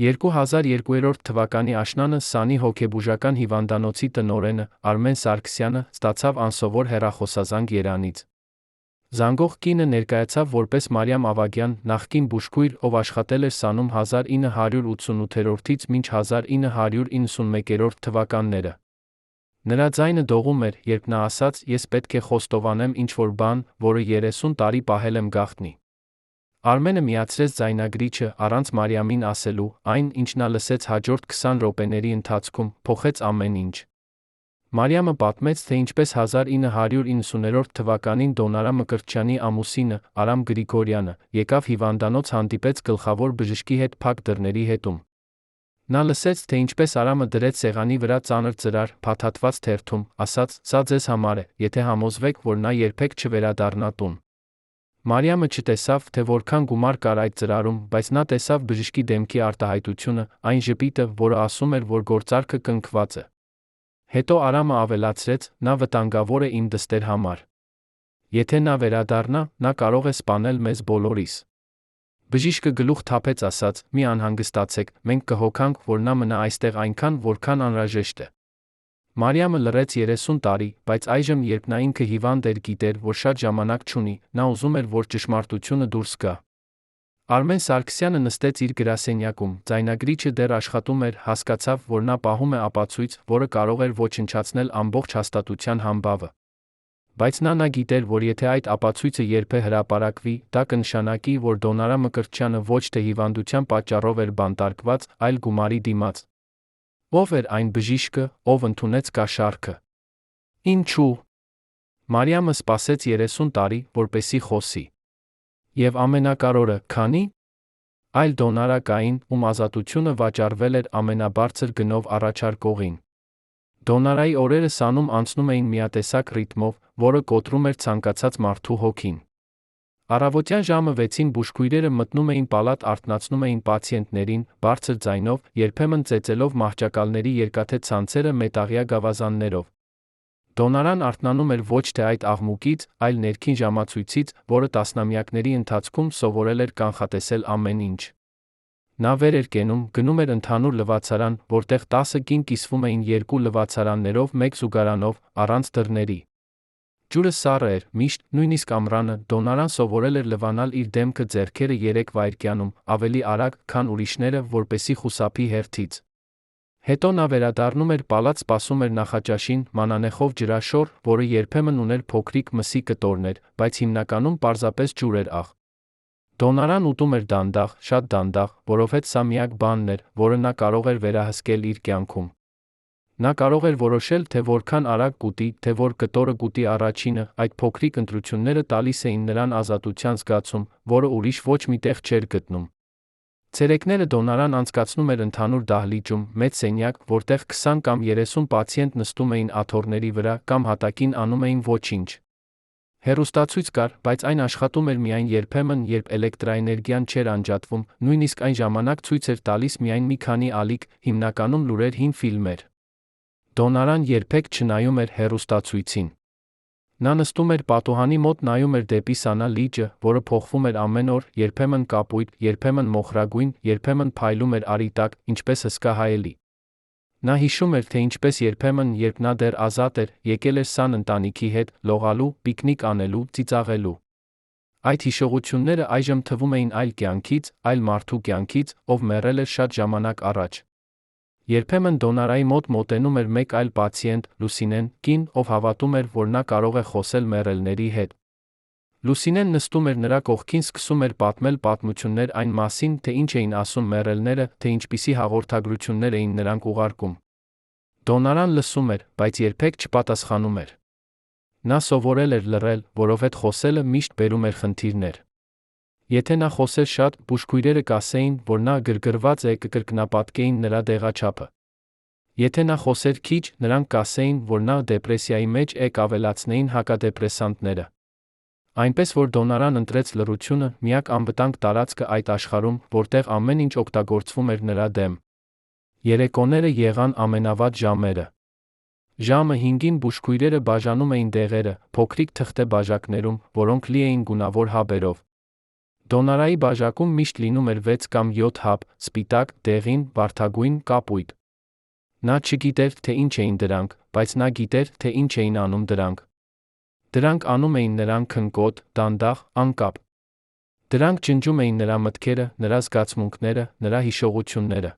2002 թվականի աշնանը Սանի հոգեբուժական հիվանդանոցի տնօրենը, Արմեն Սարգսյանը, ստացավ անսովոր հեռախոսազանգ Երանից։ Զանգող կինը ներկայացավ որպես Մարիամ Ավագյան, նախկին բուժքույր, ով աշխատել էր Սանում 1988-ից մինչ 1991 թվականները։ Նրա ձայնը դողում էր, երբ նա ասաց, ես պետք է խոստովանեմ ինչ-որ բան, որը 30 տարի պահել եմ գաղտնի։ Արմենը միացրեց ձայնագրիչը, առանց Մարիամին ասելու, այն, ինչ նա լսեց հաջորդ 20 րոպեների ընթացքում, փոխեց ամեն ինչ։ Մարիամը պատմեց, թե ինչպես 1990 թվականին Դոնարա Մկրտչյանի ամուսինը, Արամ Գրիգորյանը, եկավ հիվանդանոց, հանդիպեց գլխավոր բժշկի հետ փակ դռների հետում։ Նա լսեց, թե ինչպես Արամը դրեց սեղանի վրա ծանր ծրար, փաթաթված թերթում, ասաց, սա ձեզ համար է, եթե համոզվեք, որ նա երբեք չվերադառնա տուն։ Մարիամը չտեսավ, թե որքան գումար կար այդ ծրարում, բայց նա տեսավ բժշկի դեմքի արտահայտությունը, այն ժպիտը, որը ասում էր, որ գործարքը կնքված է։ Հետո Արամը ավելացրեց, նա վտանգավոր է իմ դստեր համար։ Եթե նա վերադառնա, նա կարող է սպանել մեզ բոլորիս։ Բժիշկը գլուխ թափեց, ասաց, մի անհանգստացեք, մենք կհոգանք, որ նա մնա այստեղ այնքան, որքան անհրաժեշտ է։ Մարիամը լռեց 30 տարի, բայց այժմ, երբ նա ինքը հիվանդ էր, գիտեր, որ շատ ժամանակ չունի, նա ուզում էր, որ ճշմարտությունը դուրս գա։ Արմեն Սարգսյանը նստեց իր գրասենյակում, ձայնագրիչը դեռ աշխատում էր, հասկացավ, որ նա պահում է ապացույց, որը կարող էր ոչնչացնել ամբողջ հաստատության համբավը։ Բայց նա գիտեր, որ եթե այդ ապացույցը երբե հրապարակվի, դա կնշանակի, որ Դոնարա Մկրտչյանը ոչ թե հիվանդության պատճառով էր բանտարկված, այլ գումարի դիմաց։ Ո՞վ էր այն բժիշկը, ով ընդունեց կաշառքը։ Ինչու։ Մարիամը սպասեց 30 տարի, որպեսզի խոսի։ Եվ ամենակարևորը, քանի՞ այլ Դոնարա կային, ում ազատությունը վաճառվել էր ամենաբարձր գնով առաջարկողին։ Դոնարայի օրերը Սանում անցնում էին միատեսակ ռիթմով, որը կոտրում էր ցանկացած մարդու հոգին։ Առավոտյան ժամը 6-ին բուժքույրերը մտնում էին պալատ, արթնացնում էին պացիենտներին, բարձր ձայնով, երբեմն ծեծելով մահճակալների երկաթե ցանցերը մետաղյա գավազաններով։ Դոնարան արթնանում էր ոչ թե այդ աղմուկից, այլ ներքին ժամացույցից, որը տասնամյակների ընթացքում սովորել էր կանխատեսել ամեն ինչ։ Նա վեր էր կենում, գնում էր ընդհանուր լվացարան, որտեղ 10 կին կիսվում էին 2 լվացարաններով, 1 զուգարանով, առանց դռների։ Ջուրը սառը էր, միշտ, նույնիսկ ամռանը, Դոնարան սովորել էր լվանալ իր դեմքը ձեռքերը 3 վայրկյանում, ավելի արագ, քան ուրիշները, որպեսզի խուսափի հերթից։ Հետո նա վերադառնում էր պալատ, սպասում էր նախաճաշին, մանանեխով ջրաշոր, որը երբեմն ուներ փոքրիկ մսի կտորներ, բայց հիմնականում պարզապես ջուր էր աղ։ Դոնարան ուտում էր դանդաղ, շատ դանդաղ, որովհետև սա միակ բանն էր, որը նա կարող էր վերահսկել իր կյանքում։ Նա կարող էր որոշել, թե որքան արագ կուտի, թե որ կտորը կուտի առաջինը, այդ փոքրիկ ընտրությունները տալիս էին նրան ազատության զգացում, որը ուրիշ ոչ մի տեղ չէր գտնում։ Ցերեկները Դոնարան անցկացնում էր ընդհանուր դահլիճում, մեծ սենյակ, որտեղ 20 կամ 30 պացիենտ նստում էին աթոռների վրա կամ հատակին անում էին ոչինչ։ Հեռուստացույց կար, բայց այն աշխատում էր միայն երբեմն, երբ էլեկտրաէներգիան չէր անջատվում, նույնիսկ այն ժամանակ ցույց էր տալիս միայն մի քանի ալիք, հիմնականում լուրեր, հին ֆիլմեր։ Դոնարան երբեք չնայում էր հեռուստացույցին։ Նա նստում էր պատուհանի մոտ, նայում էր դեպի Սանա լիճը, որը փոխվում էր ամեն օր, երբեմն կապույտ, երբեմն մոխրագույն, երբեմն փայլում էր ալի տակ, ինչպես հսկահայելի։ Նա հիշում էր, թե ինչպես երբեմն, երբ նա դեռ ազատ էր, եկել էր Սան ընտանիքի հետ, լողալու, պիկնիկ անելու, ծիծաղելու։ Այդ հիշողությունները այժմ թվում էին այլ կյանքից, այլ մարդու կյանքից, ով մեռել էր շատ ժամանակ առաջ։ Երբեմն Դոնարայի մոտ մոտենում էր մեկ այլ պացիենտ, Լուսինեն, կին, ով հավատում էր, որ նա կարող է խոսել մեռելների հետ։ Լուսինեն նստում էր նրա կողքին, սկսում էր պատմել պատմություններ այն մասին, թե ինչ էին ասում մեռելները, թե ինչպիսի հաղորդագրություններ էին նրանք ուղարկում։ Դոնարան լսում էր, բայց երբեք չպատասխանում էր։ Նա սովորել էր լռել, որովհետև խոսելը միշտ բերում էր խնդիրներ։ Եթե նա խոսեր շատ, բուժքույրերը կասեին, որ նա գրգռված է, կկրկնապատկեին նրա դեղաչափը։ Եթե նա խոսեր քիչ, նրանք կասեին, որ նա դեպրեսիայի մեջ է, կավելացնեին հակադեպրեսանտները։ Այնպես որ Դոնարան ընտրեց լռությունը, միակ անվտանգ տարածքը այդ աշխարհում, որտեղ ամեն ինչ օգտագործվում էր նրա դեմ։ Երեկոները եղան ամենավատ ժամերը։ Ժամը 5-ին բուժքույրերը բաժանում էին դեղերը, փոքրիկ թղթե բաժակներում, որոնք լի էին գունավոր հաբերով։ Դոնարայի բաժակում միշտ լինում էր 6 կամ 7 հաբ, սպիտակ, դեղին, վարդագույն, կապույտ։ Նա չգիտեր, թե ինչ էին դրանք, բայց նա գիտեր, թե ինչ էին անում դրանք։ Դրանք անում էին նրան քնկոտ, դանդաղ, անկապ։ Դրանք ջնջում էին նրա մտքերը, նրա զգացմունքները, նրա հիշողությունները։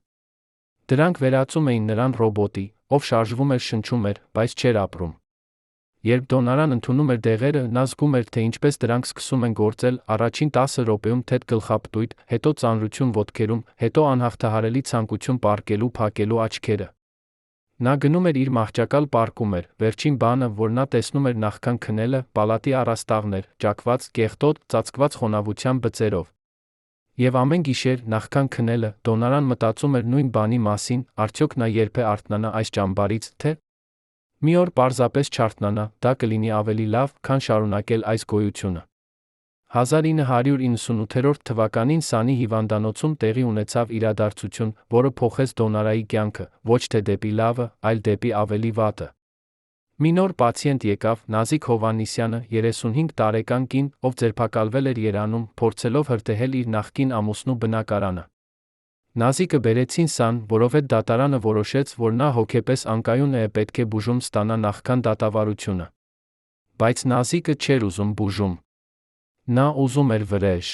Դրանք վերածում էին նրան ռոբոտի, ով շարժվում էր, շնչում էր, բայց չէր ապրում։ Երբ Դոնարան ընդունում էր դեղերը, նա զգում էր, թե ինչպես դրանք սկսում են գործել, առաջին 10 րոպեում թեթ գլխապտույտ, հետո ծանրություն ոտքերում, հետո անհաղթահարելի ցանկություն պառկելու, փակելու աչքերը։ Նա գնում էր իր մահճակալ, պառկում էր, վերջին բանը, որ նա տեսնում էր նախքան քնելը, պալատի առաստաղներ, ճակված, կեղտոտ, ծածկված խոնավության բծերով։ Եվ ամեն գիշեր, նախքան քնելը, Դոնարան մտածում էր նույն բանի մասին, արդյոք նա երբ է արթնանա այս ճամբարից, թե մի օր պարզապես չարթնանա, դա կլինի ավելի լավ, քան շարունակել այս գոյությունը։ 1998 թվականին Սանի հիվանդանոցում տեղի ունեցավ իրադարձություն, որը փոխեց Դոնարայի կյանքը, ոչ թե դեպի լավը, այլ դեպի ավելի վատը։ Մի նոր պացիենտ եկավ, Նազիկ Հովհաննիսյանը, 35 տարեկան կին, ով ձերբակալվել էր Երանում, փորձելով հրդեհել իր նախկին ամուսնու բնակարանը։ Նազիկը բերեցին Սան, որովհետև դատարանը որոշեց, որ նա հոգեպես անկայուն է, պետք է բուժում ստանա նախքան դատավարությունը։ Բայց Նազիկը չէր ուզում բուժում։ Նա ուզում էր վրեժ։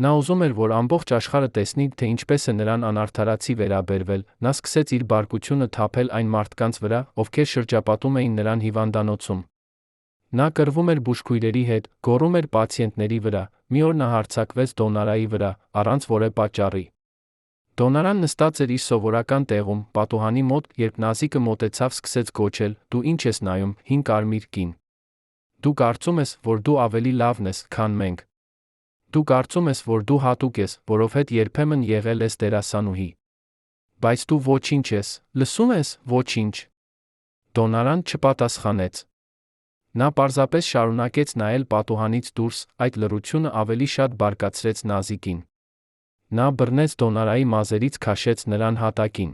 Նա ուզում էր, որ ամբողջ աշխարհը տեսնի, թե ինչպես է նրան անարդարացի վերաբերվել, նա սկսեց իր բարկությունը թափել այն մարդկանց վրա, ովքեր շրջապատում էին նրան հիվանդանոցում։ Նա կռվում էր բուժքույրերի հետ, գոռում էր պացիենտների վրա, մի օր նա հարձակվեց Դոնարայի վրա, առանց որևէ պատճառի։ Դոնարան նստած էր իր սովորական տեղում, պատուհանի մոտ, երբ Նազիկը մոտեցավ, սկսեց գոչել. «Դու ինչ ես նայում, հին կարմիր կին։ Դու կարծում ես, որ դու ավելի լավն ես, քան մենք։ Դու կարծում ես, որ դու հատուկ ես, որովհետև երբեմն եղել ես դերասանուհի։ Բայց դու ոչինչ ես, լսում ես, ոչինչ»։ Դոնարան չպատասխանեց։ Նա պարզապես շարունակեց նայել պատուհանից դուրս, այդ լռությունը ավելի շատ բարկացրեց Նազիկին։ Նա բռնեց Դոնարայի մազերից, քաշեց նրան հատակին։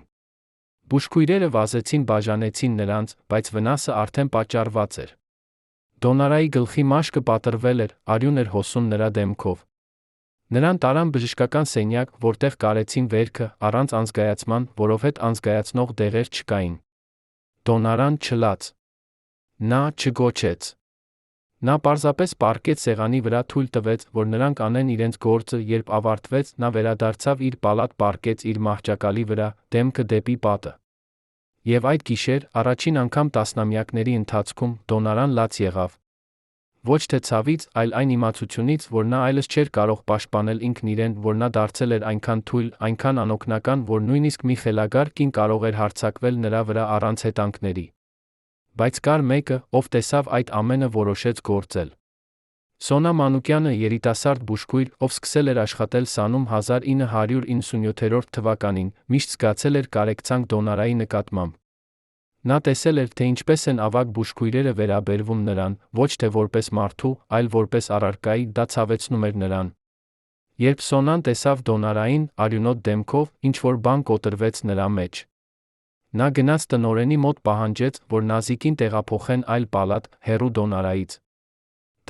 Բուժքույրերը վազեցին, բաժանեցին նրանց, բայց վնասը արդեն պատճառված էր։ Դոնարայի գլխի մաշկը պատռվել էր, արյուն էր հոսում նրա դեմքով։ Նրան տարան բժշկական սենյակ, որտեղ կարեցին վերքը, առանց անզգայացման, որովհետև անզգայացնող դեղեր չկային։ Դոնարան չլաց։ Նա չգոչեց։ Նա պարզապես պառկեց սեղանի վրա, թույլ տվեց, որ նրանք անեն իրենց գործը, երբ ավարտվեց, նա վերադարձավ իր պալատ, պառկեց իր մահճակալի վրա, դեմքը դեպի պատը։ Եվ այդ գիշեր, առաջին անգամ տասնամյակների ընթացքում, Դոնարան լաց եղավ։ Ոչ թե ցավից, այլ այն իմացությունից, որ նա այլս չէր կարող պաշտպանել ինքն իրեն, որ նա դարձել էր այնքան թույլ, այնքան անօգնական, որ նույնիսկ մի խելագար կին կարող էր հարձակվել նրա վրա առանց հետանքների։ Բայց կար մեկը, ով տեսավ այդ ամենը, որոշեց գործել։ Սոնա Մանուկյանը երիտասարդ բուժքույր, ով սկսել էր աշխատել Սանում 1997 թվականին, միշտ զգացել էր կարեկցանք դոնորայի նկատմամբ։ Նա տեսել էր, թե ինչպես են ավագ բուժքույրերը վերաբերվում նրան, ոչ թե որպես մարդու, այլ որպես առարկայի, դա ցավեցնում էր նրան։ Երբ Սոնան տեսավ դոնորային, արյունոտ դեմքով, ինչ-որ բան կոտրվեց նրա մեջ։ Նա գնաց տնօրենի մոտ պահանջեց, որ Նազիկին տեղափոխեն այլ պալատ, հեռու դոնորայից։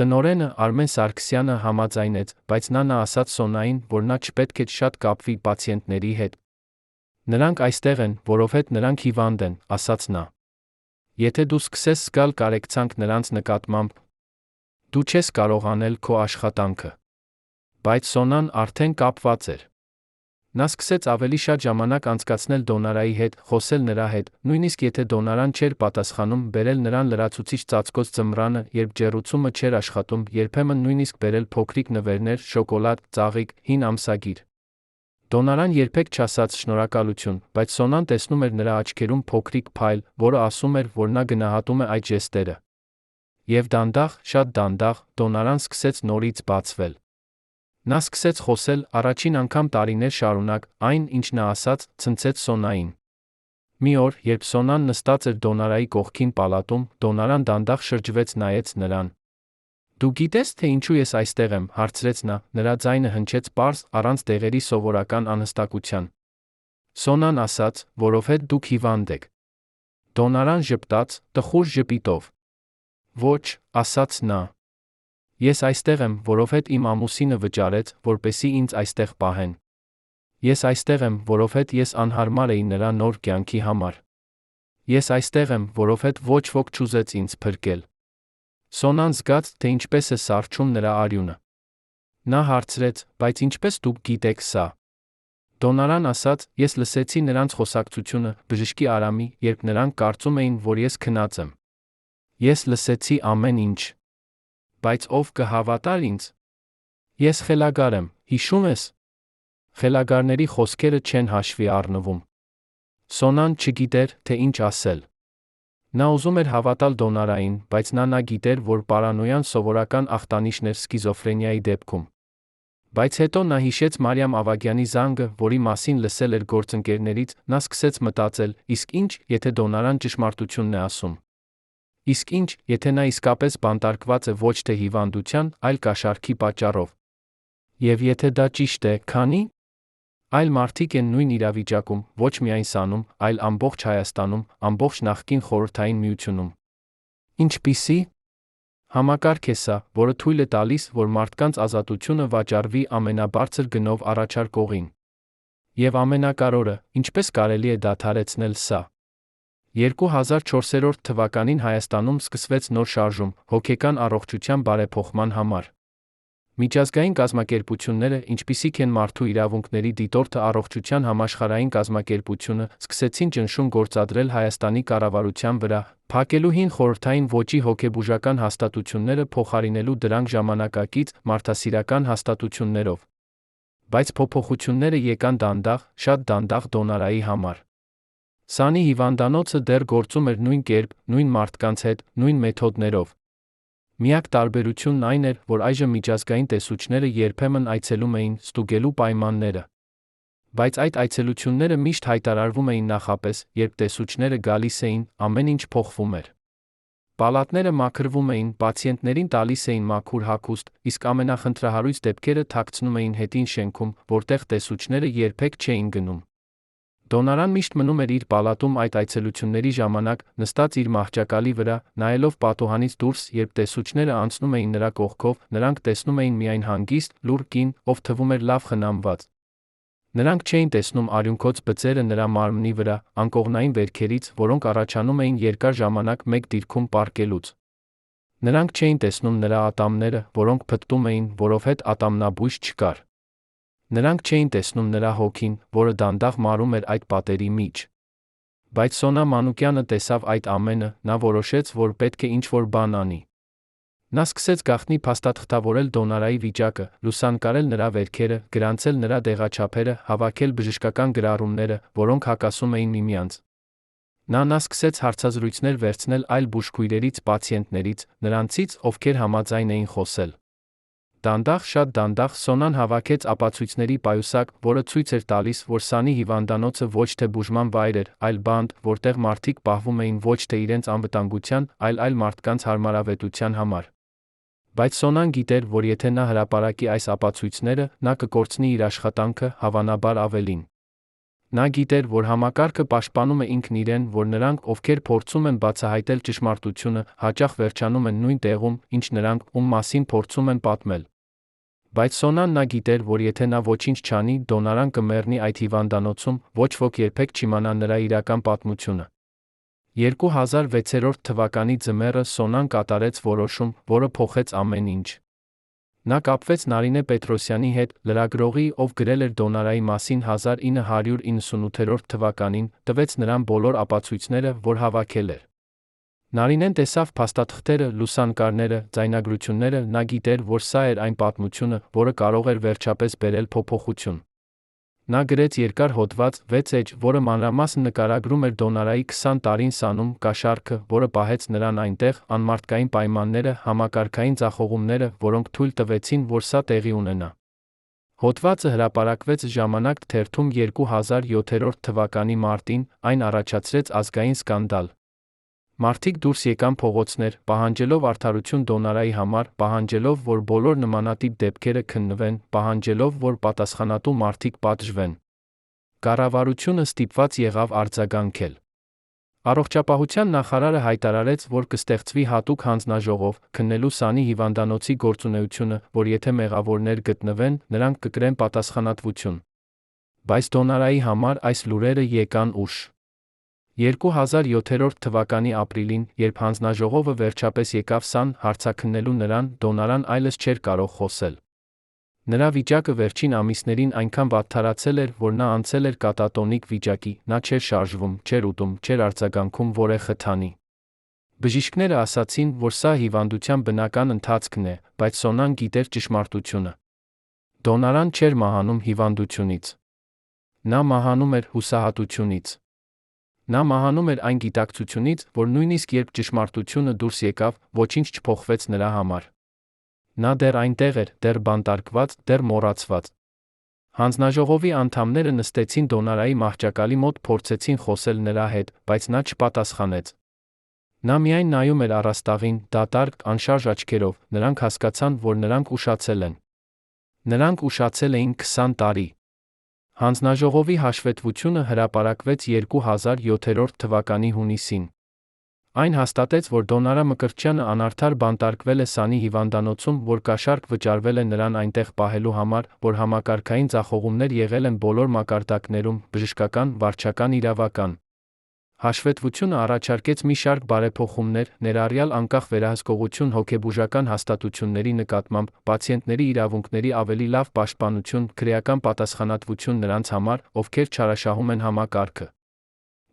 Տնօրենը Արմեն Սարգսյանը համաձայնեց, բայց նա ասաց Սոնային, որ նա չպետք է շատ կապվի պացիենտների հետ։ Նրանք այստեղ են, որովհետև նրանք հիվանդ են, ասաց նա։ Եթե դու սկսես զգալ կարեկցանք նրանց նկատմամբ, դու չես կարող անել քո աշխատանքը։ Բայց Սոնան արդեն կապված էր։ Նա սկսեց ավելի շատ ժամանակ անցկացնել դոնորայի հետ, խոսել նրա հետ, նույնիսկ եթե դոնորան չէր պատասխանում, բերել նրան լրացուցիչ ծածկոց ձմռանը, երբ ջեռուցումը չէր աշխատում, երբեմն նույնիսկ բերել փոքրիկ նվերներ, շոկոլադ, ծաղիկ, հին ամսագիր։ Դոնորան երբեք չասաց շնորհակալություն, բայց Սոնան տեսնում էր նրա աչքերում փոքրիկ փայլ, որը ասում էր, որ նա գնահատում է այդ ժեստերը։ Եվ դանդաղ, շատ դանդաղ, դոնորան սկսեց նորից բացվել։ Նա սկսեց խոսել, առաջին անգամ տարիներ շարունակ, այն, ինչ նա ասաց, ցնցեց Սոնային։ Մի օր, երբ Սոնան նստած էր դոնորայի կողքին պալատում, դոնորան դանդաղ շրջվեց նայեց նրան։ Դու գիտես, թե ինչու ես այստեղ եմ, հարցրեց նա, նրա ձայնը հնչեց պարզ, առանց դեղերի սովորական անհստակության։ Սոնան ասաց, որովհետև դուք հիվանդ եք։ Դոնորան ժպտաց, տխուր ժպիտով։ Ոչ, ասաց նա։ Ես այստեղ եմ, որովհետև իմ ամուսինը վճարեց, որպեսզի ինձ այստեղ պահեն։ Ես այստեղ եմ, որովհետև ես անհարմար էի նրա նոր կյանքի համար։ Ես այստեղ եմ, որովհետև ոչ ոք չուզեց ինձ փրկել։ Սոնան զգաց, թե ինչպես է սառչում նրա արյունը։ Նա հարցրեց, բայց ինչպես դուք գիտեք սա։ Դոնորան ասաց, ես լսեցի նրանց խոսակցությունը, բժշկի Արամի, երբ նրանք կարծում էին, որ ես քնած եմ։ Ես լսեցի ամեն ինչ։ Բայց ով կհավատար ինձ։ Ես խելագար եմ, հիշում ես։ Խելագարների խոսքերը չեն հաշվի առնվում։ Սոնան չգիտեր, թե ինչ ասել։ Նա ուզում էր հավատալ դոնորային, բայց նա գիտեր, որ պարանոյան սովորական ախտանիշն էր սկիզոֆրենիայի դեպքում։ Բայց հետո նա հիշեց Մարիամ Ավագյանի զանգը, որի մասին լսել էր գործընկերներից, նա սկսեց մտածել, իսկ ինչ, եթե դոնորան ճշմարտությունն է ասում։ Իսկ ինչ, եթե նա իսկապես բանտարկված է ոչ թե հիվանդության, այլ կաշառքի պատճառով։ Եվ եթե դա ճիշտ է, քանի այլ մարդիկ են նույն իրավիճակում, ոչ միայն Սանում, այլ ամբողջ Հայաստանում, ամբողջ նախկին Խորհրդային Միությունում։ Ինչպիսի համակարգ է սա, որը թույլ է տալիս, որ մարդկանց ազատությունը վաճառվի ամենաբարձր գնով առաջարկողին։ Եվ ամենակարևորը, ինչպես կարելի է դադարեցնել սա։ 2004 թվականին Հայաստանում սկսվեց նոր շարժում, հոգեկան առողջության բարեփոխման համար։ Միջազգային կազմակերպությունները, ինչպիսիք են Մարդու իրավունքների դիտորդը Առողջության համաշխարհային կազմակերպությունը, սկսեցին ճնշում գործադրել Հայաստանի կառավարության վրա, փակելու հին խորհրդային ոճի հոգեբուժական հաստատությունները փոխարինելու դրանք ժամանակակից, մարդասիրական հաստատություններով։ Բայց փոփոխությունները եկան դանդաղ, շատ դանդաղ դոնորայի համար։ Սանի հիվանդանոցը դեռ գործում էր նույն կերպ, նույն մարդկանց հետ, նույն մեթոդներով։ Միակ տարբերությունն այն էր, որ այժմ միջազգային տեսուչները երբեմն այցելում էին ստուգելու պայմանները։ Բայց այդ այցելությունները միշտ հայտարարվում էին նախապես, երբ տեսուչները գալիս էին, ամեն ինչ փոխվում էր։ Պալատները մաքրվում էին, պացիենտներին տալիս էին մաքուր հագուստ, իսկ ամենախնդրահարույց դեպքերը թաքցնում էին հետին շենքում, որտեղ տեսուչները երբեք չէին գնում։ Դոնորան միշտ մնում էր իր պալատում այդ այցելությունների ժամանակ, նստած իր մահճակալի վրա, նայելով պատուհանից դուրս, երբ տեսուչները անցնում էին նրա կողքով, նրանք տեսնում էին միայն հանգիստ, լուռ կին, ով թվում էր լավ խնամված։ Նրանք չէին տեսնում արյունքոծ բծերը նրա մարմնի վրա, անկողնային վերքերից, որոնք առաջանում էին երկար ժամանակ մեկ դիրքում պառկելուց։ Նրանք չէին տեսնում նրա ատամները, որոնք փտտում էին, որովհետև ատամնաբույժ չկար։ Նրանք չէին տեսնում նրա հոգին, որը դանդաղ մարում էր այդ պատերի մեջ։ Բայց Սոնա Մանուկյանը տեսավ այդ ամենը, նա որոշեց, որ պետք է ինչ-որ բան անի։ Նա սկսեց գաղտնի փաստաթղթավորել Դոնարայի վիճակը, լուսանկարել նրա վերքերը, գրանցել նրա դեղաչափերը, հավաքել բժշկական գրառումները, որոնք հակասում էին միմյանց։ Նա սկսեց հարցազրույցներ վերցնել այլ բուժքույրերից, պացիենտներից, նրանցից, ովքեր համաձայն էին խոսել։ Դանդաղ, շատ դանդաղ Սոնան հավաքեց ապացույցների պայուսակ, որը ցույց էր տալիս, որ Սանի հիվանդանոցը ոչ թե բուժման վայր էր, այլ բանտ, որտեղ մարդիկ պահվում էին ոչ թե իրենց անվտանգության, այլ մարդկանց հարմարավետության համար։ Բայց Սոնան գիտեր, որ եթե նա հրապարակի այս ապացույցները, նա կկորցնի իր աշխատանքը, հավանաբար ավելին։ Նա գիտեր, որ համակարգը պաշտպանում է ինքն իրեն, որ նրանք, ովքեր փորձում են բացահայտել ճշմարտությունը, հաճախ վերջանում են նույն տեղում, ինչ նրանք, ում մասին փորձում են պատմել։ Բայց Սոնան նա գիտեր, որ եթե նա ոչինչ չանի, Դոնարան կմեռնի այդ հիվանդանոցում, ոչ ոք երբեք չիմանա նրա իրական պատմությունը։ 2006 թվականի ձմեռը Սոնան կատարեց որոշում, որը փոխեց ամեն ինչ։ Նա կապվեց Նարինե Պետրոսյանի հետ, լրագրողի, ով գրել էր Դոնարայի մասին 1998 թվականին, տվեց նրան բոլոր ապացույցները, որ հավաքել էր։ Նարինեն տեսավ փաստաթղթերը, լուսանկարները, ձայնագրությունները, նա գիտեր, որ սա էր այն պատմությունը, որը կարող էր վերջապես բերել փոփոխություն։ Նա գրեց երկար հոդված, 6 էջ, որը մանրամասն նկարագրում էր Դոնարայի 20 տարին Սանում կաշառքը, որը պահեց նրան այնտեղ, անմարդկային պայմանները, համակարգային ձախողումները, որոնք թույլ տվեցին, որ սա տեղի ունենա։ Հոդվածը հրապարակվեց Ժամանակ թերթում 2007 թվականի մարտին, այն առաջացրեց ազգային սկանդալ։ Մարդիկ դուրս եկան փողոցներ, պահանջելով արդարություն Դոնարայի համար, պահանջելով, որ բոլոր նմանատիպ դեպքերը քննվեն, պահանջելով, որ պատասխանատու մարդիկ պատժվեն։ Կառավարությունը ստիպված եղավ արձագանքել։ Առողջապահության նախարարը հայտարարեց, որ կստեղծվի հատուկ հանձնաժողով, քննելու Սանի հիվանդանոցի գործունեությունը, որ եթե մեղավորներ գտնվեն, նրանք կկրեն պատասխանատվություն։ Բայց Դոնարայի համար այս լուրերը եկան ուշ։ 2007 թվականի ապրիլին, երբ հանձնաժողովը վերջապես եկավ Սան հարցաքննելու նրան, Դոնարան այլևս չէր կարող խոսել։ Նրա վիճակը վերջին ամիսներին այնքան վատթարացել էր, որ նա անցել էր կատատոնիկ վիճակի, նա չէր շարժվում, չէր ուտում, չէր արձագանքում որևէ խթանի։ Բժիշկները ասացին, որ սա հիվանդության բնական ընթացքն է, բայց Սոնան գիտեր ճշմարտությունը։ Դոնարան չէր մահանում հիվանդությունից։ Նա մահանում էր հուսահատությունից։ Նա մահանում էր այն գիտակցությունից, որ նույնիսկ երբ ճշմարտությունը դուրս եկավ, ոչինչ չփոխվեց նրա համար։ Նա դեռ այնտեղ էր, դեռ բանտարկված, դեռ մոռացված։ Հանձնաժողովի անդամները նստեցին Դոնարայի մահճակալի մոտ, փորձեցին խոսել նրա հետ, բայց նա չպատասխանեց։ Նա միայն նայում էր առաստաղին, դատարկ, անշարժ աչքերով, նրանք հասկացան, որ նրանք ուշացել են։ Նրանք ուշացել էին 20 տարի։ Հանձնաժողովի հաշվետվությունը հրապարակվեց 2007 թվականի հունիսին։ Այն հաստատեց, որ Դոնարա Մկրտչյանը անարդար բանտարկվել է Սանի հիվանդանոցում, որ կաշառք վճարվել է նրան այնտեղ պահելու համար, որ համակարգային ձախողումներ եղել են բոլոր մակարդակներում՝ բժշկական, վարչական, իրավական։ Հաշվետվությունը առաջարկեց մի շարք բարեփոխումներ, ներառյալ անկախ վերահսկողություն հոգեբուժական հաստատությունների նկատմամբ, պացիենտների իրավունքների ավելի լավ պաշտպանություն, քրեական պատասխանատվություն նրանց համար, ովքեր չարաշահում են համակարգը։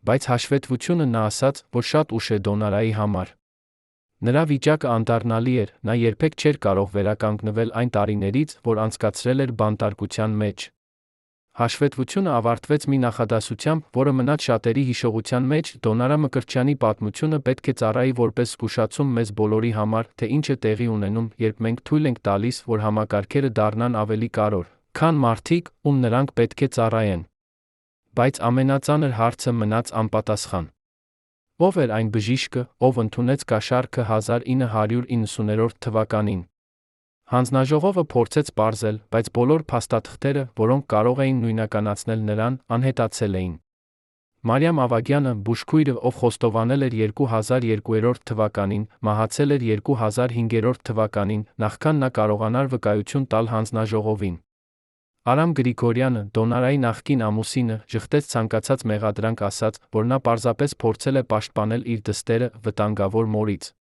Բայց հաշվետվությունը նա ասաց, որ շատ ուշ է Դոնարայի համար։ Նրա վիճակը անդառնալի էր, նա երբեք չէր կարող վերականգնվել այն տարիներից, որ անցկացրել էր բանտարկության մեջ։ Հաշվետվությունը ավարտվեց մի նախադասությամբ, որը մնաց շատերի հիշողության մեջ. Դոնարա Մկրտչյանի պատմությունը պետք է ծառայի որպես զգուշացում մեզ բոլորի համար, թե ինչ է տեղի ունենում, երբ մենք թույլ ենք տալիս, որ համակարգերը դառնան ավելի կարևոր, քան մարդիկ, ում նրանք պետք է ծառայեն։ Բայց ամենածանր հարցը մնաց անպատասխան։ Ո՞վ էր այն բժիշկը, ով ընդունեց կաշառքը 1990 թվականին։ Հանձնաժողովը փորձեց պարզել, բայց բոլոր փաստաթղթերը, որոնք կարող էին նույնականացնել նրան, անհետացել էին։ Մարիամ Ավագյանը, բուժքույրը, ով խոստովանել էր 2002 թվականին, մահացել էր 2005 թվականին, նախքան նա կարողանար վկայություն տալ հանձնաժողովին։ Արամ Գրիգորյանը, Դոնարայի նախկին ամուսինը, ժխտեց ցանկացած մեղադրանք, ասաց, որ նա պարզապես փորձել է պաշտպանել իր դստերը վտանգավոր մորից։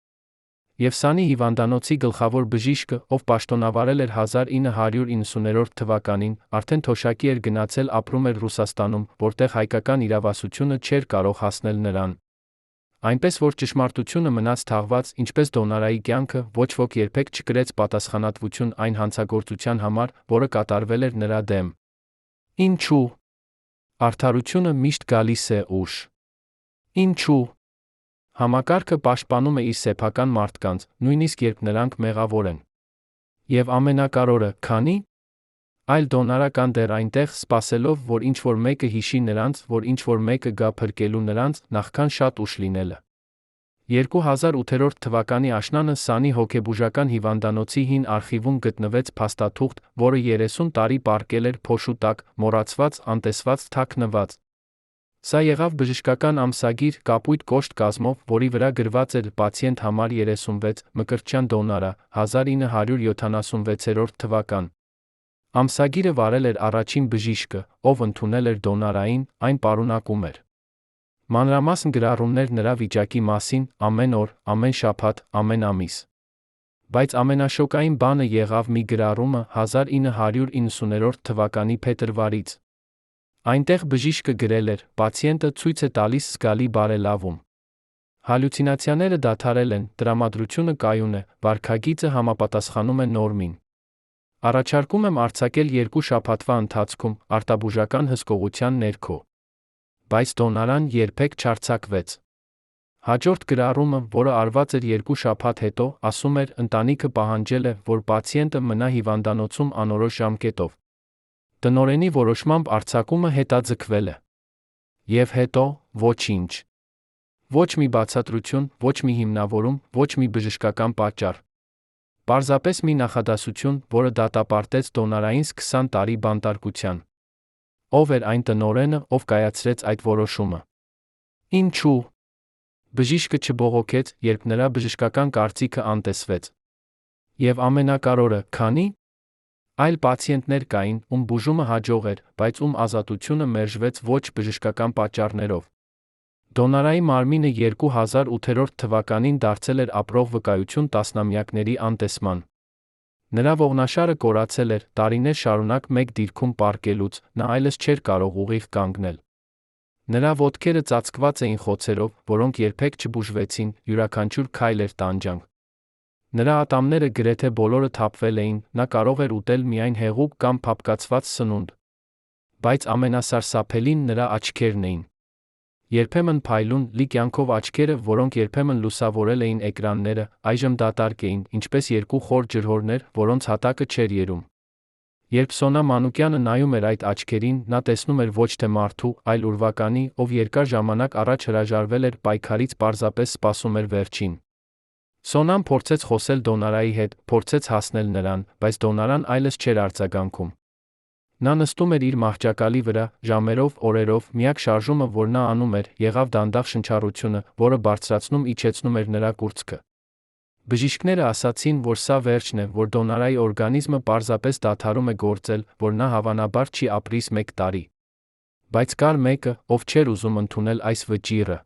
Եվ Սանի հիվանդանոցի գլխավոր բժիշկը, ով պաշտոնավարել էր 1990 թվականին, արդեն թոշակի էր գնացել, ապրում էր Ռուսաստանում, որտեղ հայկական իրավասությունը չէր կարող հասնել նրան։ Այնպես որ ճշմարտությունը մնաց թաղված, ինչպես Դոնարայի կյանքը, ոչ ոք երբեք չկրեց պատասխանատվություն այն հանցագործության համար, որը կատարվել էր նրա դեմ։ Ինչու՞։ Արդարությունը միշտ գալիս է ուշ։ Ինչու՞։ Համակարգը պաշտպանում է իր սեփական մարդկանց, նույնիսկ երբ նրանք մեղավոր են։ Եվ ամենակարևորը, քանի այլ դոնարական դեռ այնտեղ, սպասելով, որ ինչ-որ մեկը հիշի նրանց, որ ինչ-որ մեկը գա փրկելու նրանց, նախքան շատ ուշ լինելը։ 2008 թվականի աշնանը Սանի հոգեբուժական հիվանդանոցի հին արխիվում գտնվեց փաստաթուղթ, որը 30 տարի պառկել էր փոշու տակ, մոռացված, անտեսված, թաքնված։ Սա եղավ բժշկական ամսագիր կապույտ կոշտ կազմով, որի վրա գրված էր «Պացիենտ համար 36, Մկրտչյան Դոնարա, 1976 թվական»։ Ամսագիրը վարել էր առաջին բժիշկը, ով ընդունել էր Դոնարային, այն պարունակում էր մանրամասն գրառումներ նրա վիճակի մասին, ամեն օր, ամեն շաբաթ, ամեն ամիս։ Բայց ամենաշոկային բանը եղավ մի գրառումը 1990 թվականի փետրվարից։ Այնտեղ բժիշկը գրել էր. «Պացիենտը ցույց է տալիս զգալի բարելավում։ Հալյուցինացիաները դադարել են, տրամադրությունը կայուն է, վարքագիծը համապատասխանում է նորմին։ Առաջարկում եմ արձակել 2 շաբաթվա ընթացքում, արտաբուժական հսկողության ներքո»։ Բայց Դոնարան երբեք չարձակվեց։ Հաջորդ գրառումը, որը արված էր 2 շաբաթ հետո, ասում էր. «Ընտանիքը պահանջել է, որ պացիենտը մնա հիվանդանոցում անորոշ ժամկետով։ Տնօրենի որոշմամբ արձակումը հետաձգվել է»։ Եվ հետո, ոչինչ։ Ոչ մի բացատրություն, ոչ մի հիմնավորում, ոչ մի բժշկական պատճառ։ Պարզապես մի նախադասություն, որը դատապարտեց Դոնարայինս 20 տարի բանտարկության։ Ով էր այն տնօրենը, ով կայացրեց այդ որոշումը։ Ինչու՞։ Բժիշկը չբողոքեց, երբ նրա բժշկական կարծիքը անտեսվեց։ Եվ ամենակարևորը, քանի այլ պացիենտներ կային, ում բուժումը հաջող էր, բայց ում ազատությունը մերժվեց ոչ բժշկական պատճառներով։ Դոնարայի մարմինը 2008 թվականին դարձել էր ապրող վկայություն տասնամյակների անտեսման։ Նրա ողնաշարը կորացել էր, տարիներ շարունակ մեկ դիրքում պառկելուց, նա այլևս չէր կարող ուղիղ կանգնել։ Նրա ոտքերը ծածկված էին խոցերով, որոնք երբեք չբուժվեցին, յուրաքանչյուր քայլ էր տանջանք։ Նրա ատամները գրեթե բոլորը թափվել էին, նա կարող էր ուտել միայն հեղուկ կամ փափկացված սնունդ։ Բայց ամենասարսափելին նրա աչքերն էին։ Երբեմն փայլուն, լի կյանքով աչքերը, որոնք երբեմն լուսավորել էին էկրանները, այժմ դատարկ էին, ինչպես 2 խոր ջրհորներ, որոնց հատակը չէր երում։ Երբ Սոնա Մանուկյանը նայում էր այդ աչքերին, նա տեսնում էր ոչ թե մարդու, այլ ուրվականի, ով երկար ժամանակ առաջ հրաժարվել էր պայքարից, պարզապես սպասում էր վերջին։ Սոնան փորձեց խոսել Դոնարայի հետ, փորձեց հասնել նրան, բայց Դոնարան այլևս չէր արձագանքում։ Նա նստում էր իր մահճակալի վրա, ժամերով, օրերով, միակ շարժումը, որ նա անում էր, եղավ դանդաղ շնչառությունը, որը բարձրացնում իջեցնում էր նրա կուրծքը։ Բժիշկները ասացին, որ սա վերջն է, որ Դոնարայի օրգանիզմը պարզապես դադարում է գործել, որ նա հավանաբար չի ապրիս 1 տարի։ Բայց կար մեկը, ով չէր ուզում ընդունել այս վճիռը։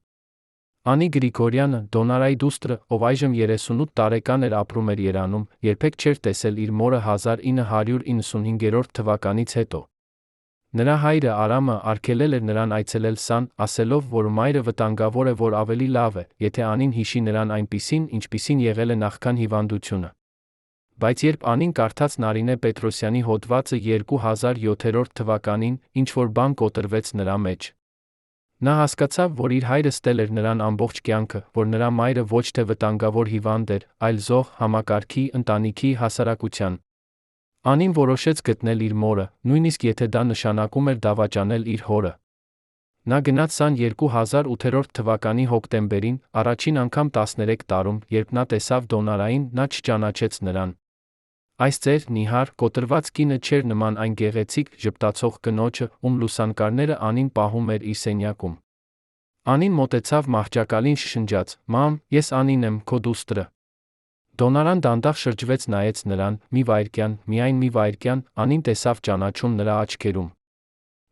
Անի Գրիգորյանը, Դոնարայի դուստրը, ով այժմ 38 տարեկան էր, ապրում էր Երանում, երբեք չէր տեսել իր մորը 1995 թվականից հետո։ Նրա հայրը Արամը արգելել էր նրան այցելել Սան, ասելով, որ մայրը վտանգավոր է, որ ավելի լավ է, եթե Անին հիշի նրան այնպիսին, ինչպիսին եղել է նախքան հիվանդությունը։ Բայց երբ Անին կարդաց Նարինե Պետրոսյանի հոդվածը 2007 թվականին, ինչ-որ բան կոտրվեց նրա մեջ։ Նա հասկացավ, որ իր հայրը ստել էր նրան ամբողջ կյանքը, որ նրա մայրը ոչ թե վտանգավոր հիվանդ էր, այլ զոհ, համակարգի, ընտանիքի, հասարակության։ Անին որոշեց գտնել իր մորը, նույնիսկ եթե դա նշանակում էր դավաճանել իր հորը։ Նա գնաց Սան 2008 թվականի հոկտեմբերին, առաջին անգամ 13 տարում, երբ նա տեսավ Դոնարային, նա չճանաչեց նրան։ Այս ծեր, նիհար, կոտրված կինը չէր նման այն գեղեցիկ, ժպտացող կնոջը, ում լուսանկարները Անին պահում էր իր սենյակում։ Անին մոտեցավ մահճակալին, շշնջաց. «Մամ, ես Անին եմ, քո դուստրը»։ Դոնարան դանդաղ շրջվեց, նայեց նրան, մի վայրկյան, միայն մի վայրկյան, Անին տեսավ ճանաչում նրա աչքերում։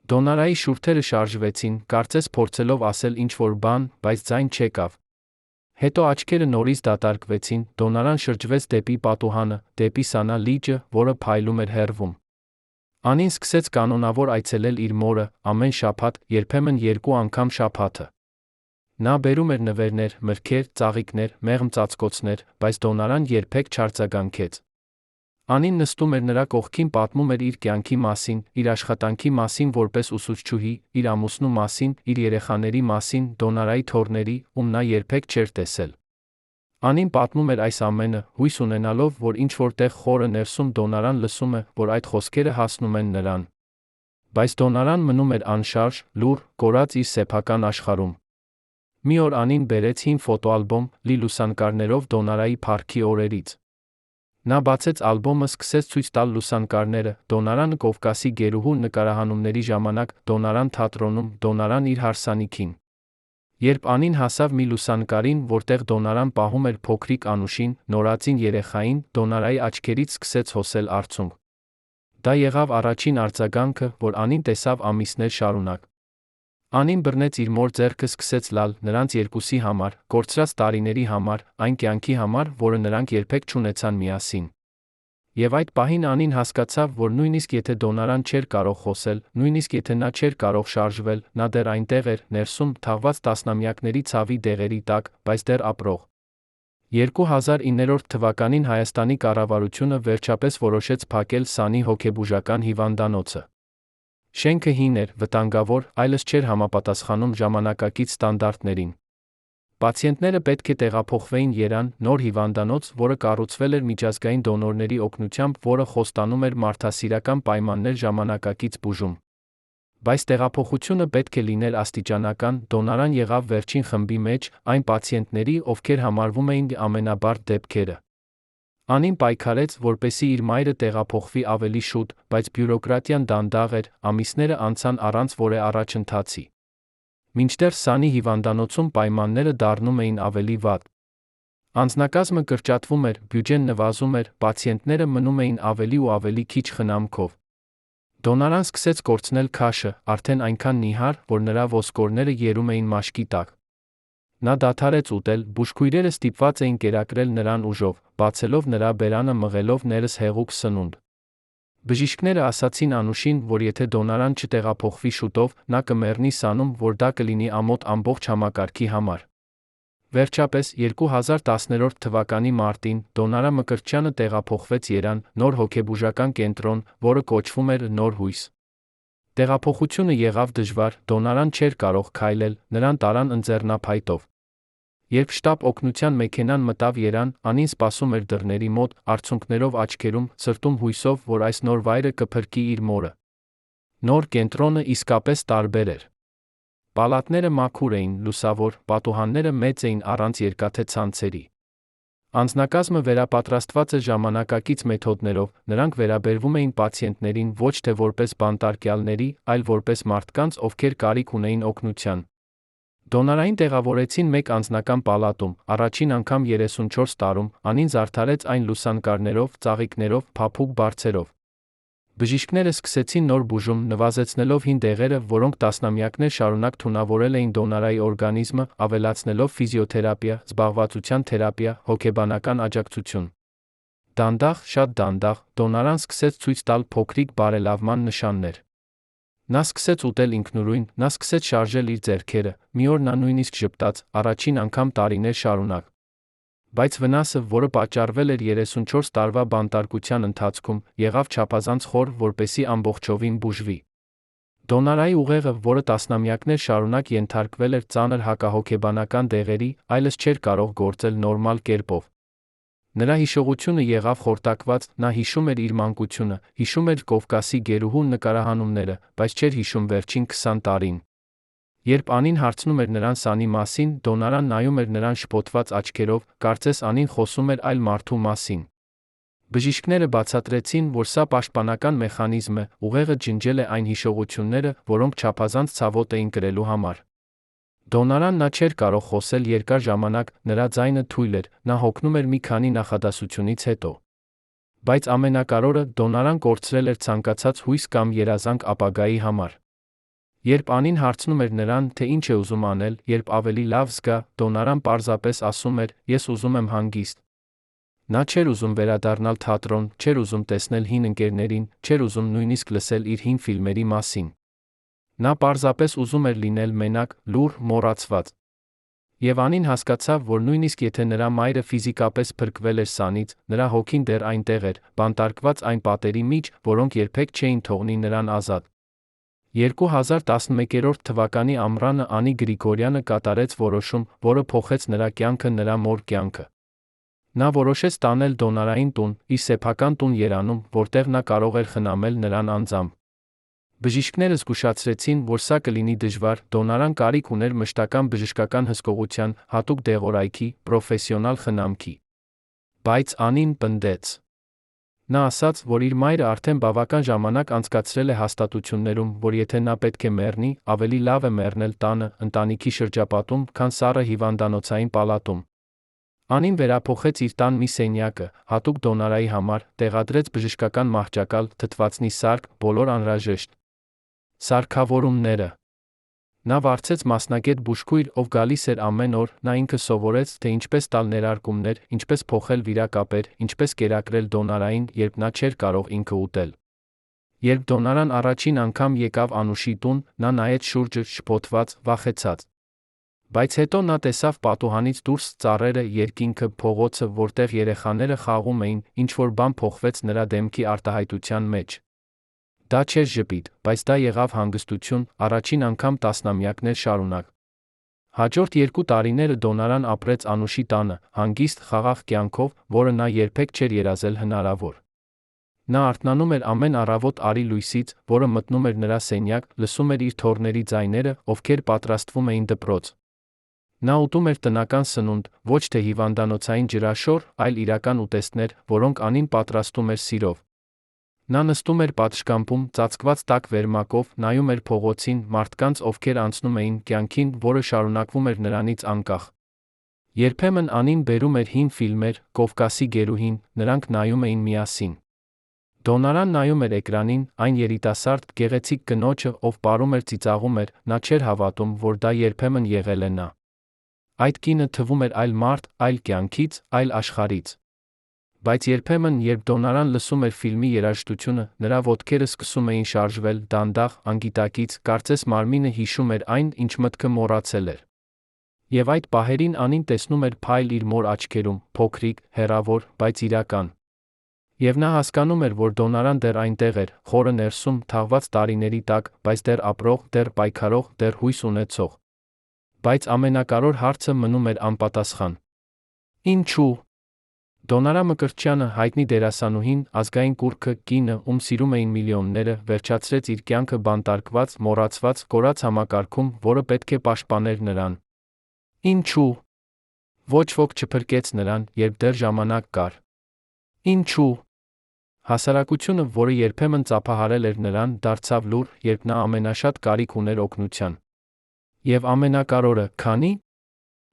Դոնարայի շուրթերը շարժվեցին, կարծես փորձելով ասել ինչ-որ բան, բայց ձայն չեկավ։ Հետո աչքերը նորից դատարկվեցին, Դոնարան շրջվեց դեպի պատուհանը, դեպի Սանա լիճը, որը փայլում էր հեռվում։ Անին սկսեց կանոնավոր այցելել իր մորը, ամեն շաբաթ, երբեմն 2 անգամ շաբաթը։ Նա բերում էր նվերներ, մրգեր, ծաղիկներ, մեղմ ծածկոցներ, բայց Դոնարան երբեք չարձագանքեց։ Անին նստում էր նրա կողքին, պատմում էր իր կյանքի մասին, իր աշխատանքի մասին որպես ուսուցչուհի, իր ամուսնու մասին, իր երեխաների մասին, Դոնարայի թոռների, ում նա երբեք չէր տեսել։ Անին պատմում էր այս ամենը, հույս ունենալով, որ ինչ-որ տեղ խորը ներսում Դոնարան լսում է, որ այդ խոսքերը հասնում են նրան։ Բայց Դոնարան մնում էր անշարժ, լուռ, կորած իր սեփական աշխարհում։ Մի օր Անին բերեց հին ֆոտոալբոմ, լի լուսանկարներով Դոնարայի փառքի օրերից։ Նա բացեց ալբոմը, սկսեց ցույց տալ լուսանկարները, Դոնարանը Կովկասի գերուհու նկարահանումների ժամանակ, Դոնարան թատրոնում, Դոնարան իր հարսանիքին։ Երբ Անին հասավ մի լուսանկարին, որտեղ Դոնարան պահում էր փոքրիկ Անուշին, նորածին երեխային, Դոնարայի աչքերից սկսեց հոսել արցունք։ Դա եղավ առաջին արձագանքը, որ Անին տեսավ ամիսներ շարունակ։ Անին բռնեց իր մոր ձեռքը, սկսեց լալ, նրանց երկուսի համար, կորցրած տարիների համար, այն կյանքի համար, որը նրանք երբեք չունեցան միասին։ Եվ այդ պահին Անին հասկացավ, որ նույնիսկ եթե Դոնարան չէր կարող խոսել, նույնիսկ եթե նա չէր կարող շարժվել, նա դեռ այնտեղ էր, ներսում, թաղված տասնամյակների ցավի դեղերի տակ, բայց դեռ ապրող։ 2009 թվականին Հայաստանի կառավարությունը վերջապես որոշեց փակել Սանի հոգեբուժական հիվանդանոցը։ Շենքը հին էր, վտանգավոր, այլս չէր համապատասխանում ժամանակակից ստանդարտներին։ Պացիենտները պետք է տեղափոխվեին Երան, նոր հիվանդանոց, որը կառուցվել էր միջազգային դոնորների օգնությամբ, որը խոստանում էր մարդասիրական պայմաններ, ժամանակակից բուժում։ Բայց տեղափոխությունը պետք է լիներ աստիճանական, Դոնարան եղավ վերջին խմբի մեջ, այն պացիենտների, ովքեր համարվում էին ամենաբարդ դեպքերը։ Անին պայքարեց, որպեսզի իր մայրը տեղափոխվի ավելի շուտ, բայց բյուրոկրատիան դանդաղ էր, ամիսները անցան առանց որևէ առաջընթացի։ Մինչդեռ Սանի հիվանդանոցում պայմանները դառնում էին ավելի վատ։ Անձնակազմը կրճատվում էր, բյուջեն նվազում էր, պացիենտները մնում էին ավելի ու ավելի քիչ խնամքով։ Դոնարան սկսեց կորցնել քաշը, արդեն այնքան նիհար, որ նրա ոսկորները երում էին մաշկի տակ։ Նա դադարեց ուտել, բուժքույրերը ստիպված էին կերակրել նրան ուժով, բացելով նրա բերանը, մղելով ներս հեղուկ սնունդ։ Բժիշկները ասացին Անուշին, որ եթե Դոնարան չտեղափոխվի շուտով, նա կմեռնի Սանում, որ դա կլինի ամոթ ամբողջ համակարգի համար։ Վերջապես, 2010 թվականի մարտին, Դոնարա Մկրտչյանը տեղափոխվեց Երան, նոր հոգեբուժական կենտրոն, որը կոչվում էր Նոր հույս։ Տեղափոխությունը եղավ դժվար, Դոնարան չէր կարող քայլել, նրան տարան ընձեռնափայտով։ Երբ շտապ օգնության մեքենան մտավ Երան, Անին սպասում էր դռների մոտ, արցունքներով աչքերում, սրտում հույսով, որ այս նոր վայրը կփրկի իր մորը։ Նոր կենտրոնը իսկապես տարբեր էր։ Պալատները մաքուր էին, լուսավոր, պատուհանները մեծ էին առանց երկաթե ցանցերի։ Անձնակազմը վերապատրաստված էր ժամանակակից մեթոդներով, նրանք վերաբերվում էին պացիենտներին ոչ թե որպես բանտարկյալների, այլ որպես մարդկանց, ովքեր կարիք ունեին օգնության։ Դոնարային տեղավորեցին մեկ անձնական պալատում, առաջին անգամ 34 տարում, Անին զարդարեց այն լուսանկարներով, ծաղիկներով, փափուկ բարձերով։ Բժիշկները սկսեցին նոր բուժում, նվազեցնելով հին դեղերը, որոնք տասնամյակներ շարունակ թունավորել էին Դոնարայի օրգանիզմը, ավելացնելով ֆիզիոթերապիա, զբաղվածության թերապիա, հոգեբանական աջակցություն։ Դանդաղ, շատ դանդաղ, Դոնարան սկսեց ցույց տալ փոքրիկ բարելավման նշաններ։ Նա սկսեց ուտել ինքնուրույն, նա սկսեց շարժել իր ձեռքերը, մի օր նա նույնիսկ ժպտաց, առաջին անգամ տարիներ շարունակ։ Բայց վնասը, որը պատճառվել էր 34 տարվա բանտարկության ընթացքում, եղավ չափազանց խոր, որպեսզի ամբողջովին բուժվի։ Դոնարայի ուղեղը, որը տասնամյակներ շարունակ ենթարկվել էր ծանր հակահոգեբանական դեղերի, այլս չէր կարող գործել նորմալ կերպով։ Նրա հիշողությունը եղավ խորտակված, նա հիշում էր իր մանկությունը, հիշում էր Կովկասի գերուհու նկարահանումները, բայց չէր հիշում վերջին 20 տարին։ Երբ Անին հարցնում էր նրան Սանի մասին, Դոնարան նայում էր նրան շփոթված աչքերով, կարծես Անին խոսում էր այլ մարդու մասին։ Բժիշկները բացատրեցին, որ սա պաշտպանական մեխանիզմ է, ուղեղը ջնջել է այն հիշողությունները, որոնք չափազանց ցավոտ էին կրելու համար։ Դոնարան նա չէր կարող խոսել երկար ժամանակ, նրա ձայնը թույլ էր, նա հոգնում էր մի քանի նախադասությունից հետո։ Բայց ամենակարևորը, Դոնարան կորցրել էր ցանկացած հույս կամ երազանք ապագայի համար։ Երբ Անին հարցնում էր նրան, թե ինչ է ուզում անել, երբ ավելի լավ զգա, Դոնարան պարզապես ասում էր. «Ես ուզում եմ հանգիստ»։ Նա չէր ուզում վերադառնալ թատրոն, չէր ուզում տեսնել հին ընկերներին, չէր ուզում նույնիսկ լսել իր հին ֆիլմերի մասին։ Նա պարզապես ուզում էր լինել մենակ, լուռ, մոռացված։ Եվ Անին հասկացավ, որ նույնիսկ եթե նրա մայրը ֆիզիկապես փրկվել էր սանից, նրա հոգին դեռ այնտեղ էր, բանտարկված այն պատերի մեջ, որոնք երբեք չէին թողնի նրան ազատ։ 2011 թվականի ամռանը Անի Գրիգորյանը կատարեց որոշում, որը փոխեց նրա կյանքը, նրա մոր կյանքը։ Նա որոշեց տանել դոնարային տուն, իր սեփական տուն Երանում, որտեղ նա կարող էր խնամել նրան անձամբ։ Բժիշկները զգուշացրեցին, որ սա կլինի դժվար, դոնարան կարիք ուներ մշտական բժշկական հսկողության, հատուկ դեղորայքի, պրոֆեսիոնալ խնամքի։ Բայց Անին պնդեց։ Նա ասաց, որ իր մայրը արդեն բավական ժամանակ անցկացրել է հաստատություններում, որ եթե նա պետք է մեռնի, ավելի լավ է մեռնել տանը, ընտանիքի շրջապատում, քան սառը հիվանդանոցային պալատում։ Անին վերափոխեց իր տան մի սենյակը, հատուկ դոնարայի համար, տեղադրեց բժշկական մահճակալ, թթվածնի սարք, բոլոր անհրաժեշտ սարքավորումները։ Նա վարձեց մասնագետ բուժքույր, ով գալիս էր ամեն օր, նա ինքը սովորեց, թե ինչպես տալ ներարկումներ, ինչպես փոխել վիրակապեր, ինչպես կերակրել դոնարային, երբ նա չէր կարող ինքը ուտել։ Երբ դոնարան առաջին անգամ եկավ Անուշի տուն, նա նայեց շուրջը, շփոթված, վախեցած։ Բայց հետո նա տեսավ պատուհանից դուրս ծառերը, երկինքը, փողոցը, որտեղ երեխաները խաղում էին, ինչ-որ բան փոխվեց նրա դեմքի արտահայտության մեջ։ Դա չէր ժպիտ, բայց դա եղավ հանգստություն, առաջին անգամ տասնամյակներ շարունակ։ Հաջորդ 2 տարիները դոնարան ապրեց Անուշի տանը, հանգիստ, խաղաղ կյանքով, որը նա երբեք չէր երազել հնարավոր։ Նա արթնանում էր ամեն առավոտ արի լույսից, որը մտնում էր նրա սենյակ, լսում էր իր թոռների ձայները, ովքեր պատրաստվում էին դպրոց։ Նա ուտում էր տնական սնունդ, ոչ թե հիվանդանոցային ջրաշոր, այլ իրական ուտեստներ, որոնք Անին պատրաստում էր սիրով։ Նա նստում էր պատշգամբում, ծածկված տաք վերմակով, նայում էր փողոցին, մարդկանց, ովքեր անցնում էին, կյանքին, որը շարունակվում էր նրանից անկախ։ Երբեմն Անին բերում էր հին ֆիլմեր, Կովկասի գերուհին, նրանք նայում էին միասին։ Դոնարան նայում էր էկրանին, այն երիտասարդ, գեղեցիկ կնոջը, ով պարում էր, ծիծաղում էր, նա չէր հավատում, որ դա երբեմն եղել է նա։ Այդ կինը թվում էր այլ մարդ, այլ կյանքից, այլ աշխարհից։ Բայց երբեմն, երբ Դոնարան լսում էր ֆիլմի երաժշտությունը, նրա ոտքերը սկսում էին շարժվել, դանդաղ, անգիտակից, կարծես մարմինը հիշում էր այն, ինչ մտքը մոռացել էր։ Եվ այդ պահերին Անին տեսնում էր փայլ իր մոր աչքերում, փոքրիկ, հեռավոր, բայց իրական։ Եվ նա հասկանում էր, որ Դոնարան դեռ այնտեղ էր, խորը ներսում, թաղված տարիների տակ, բայց դեռ ապրող, դեռ պայքարող, դեռ հույս ունեցող։ Բայց ամենակարևոր հարցը մնում էր անպատասխան։ Ինչու՞։ Դոնարա Մկրտչյանը, հայտնի դերասանուհին, ազգային կուռքը, կինը, ում սիրում էին միլիոնները, վերջացրեց իր կյանքը բանտարկված, մոռացված, կորած համակարգում, որը պետք է պաշտպաներ նրան։ Ինչու՞։ Ոչ ոք չփրկեց նրան, երբ դեռ ժամանակ կար։ Ինչու՞։ Հասարակությունը, որը երբեմն ծափահարել էր նրան, դարձավ լուր, երբ նա ամենաշատ կարիք ուներ օգնության։ Եվ ամենակարևորը, քանի՞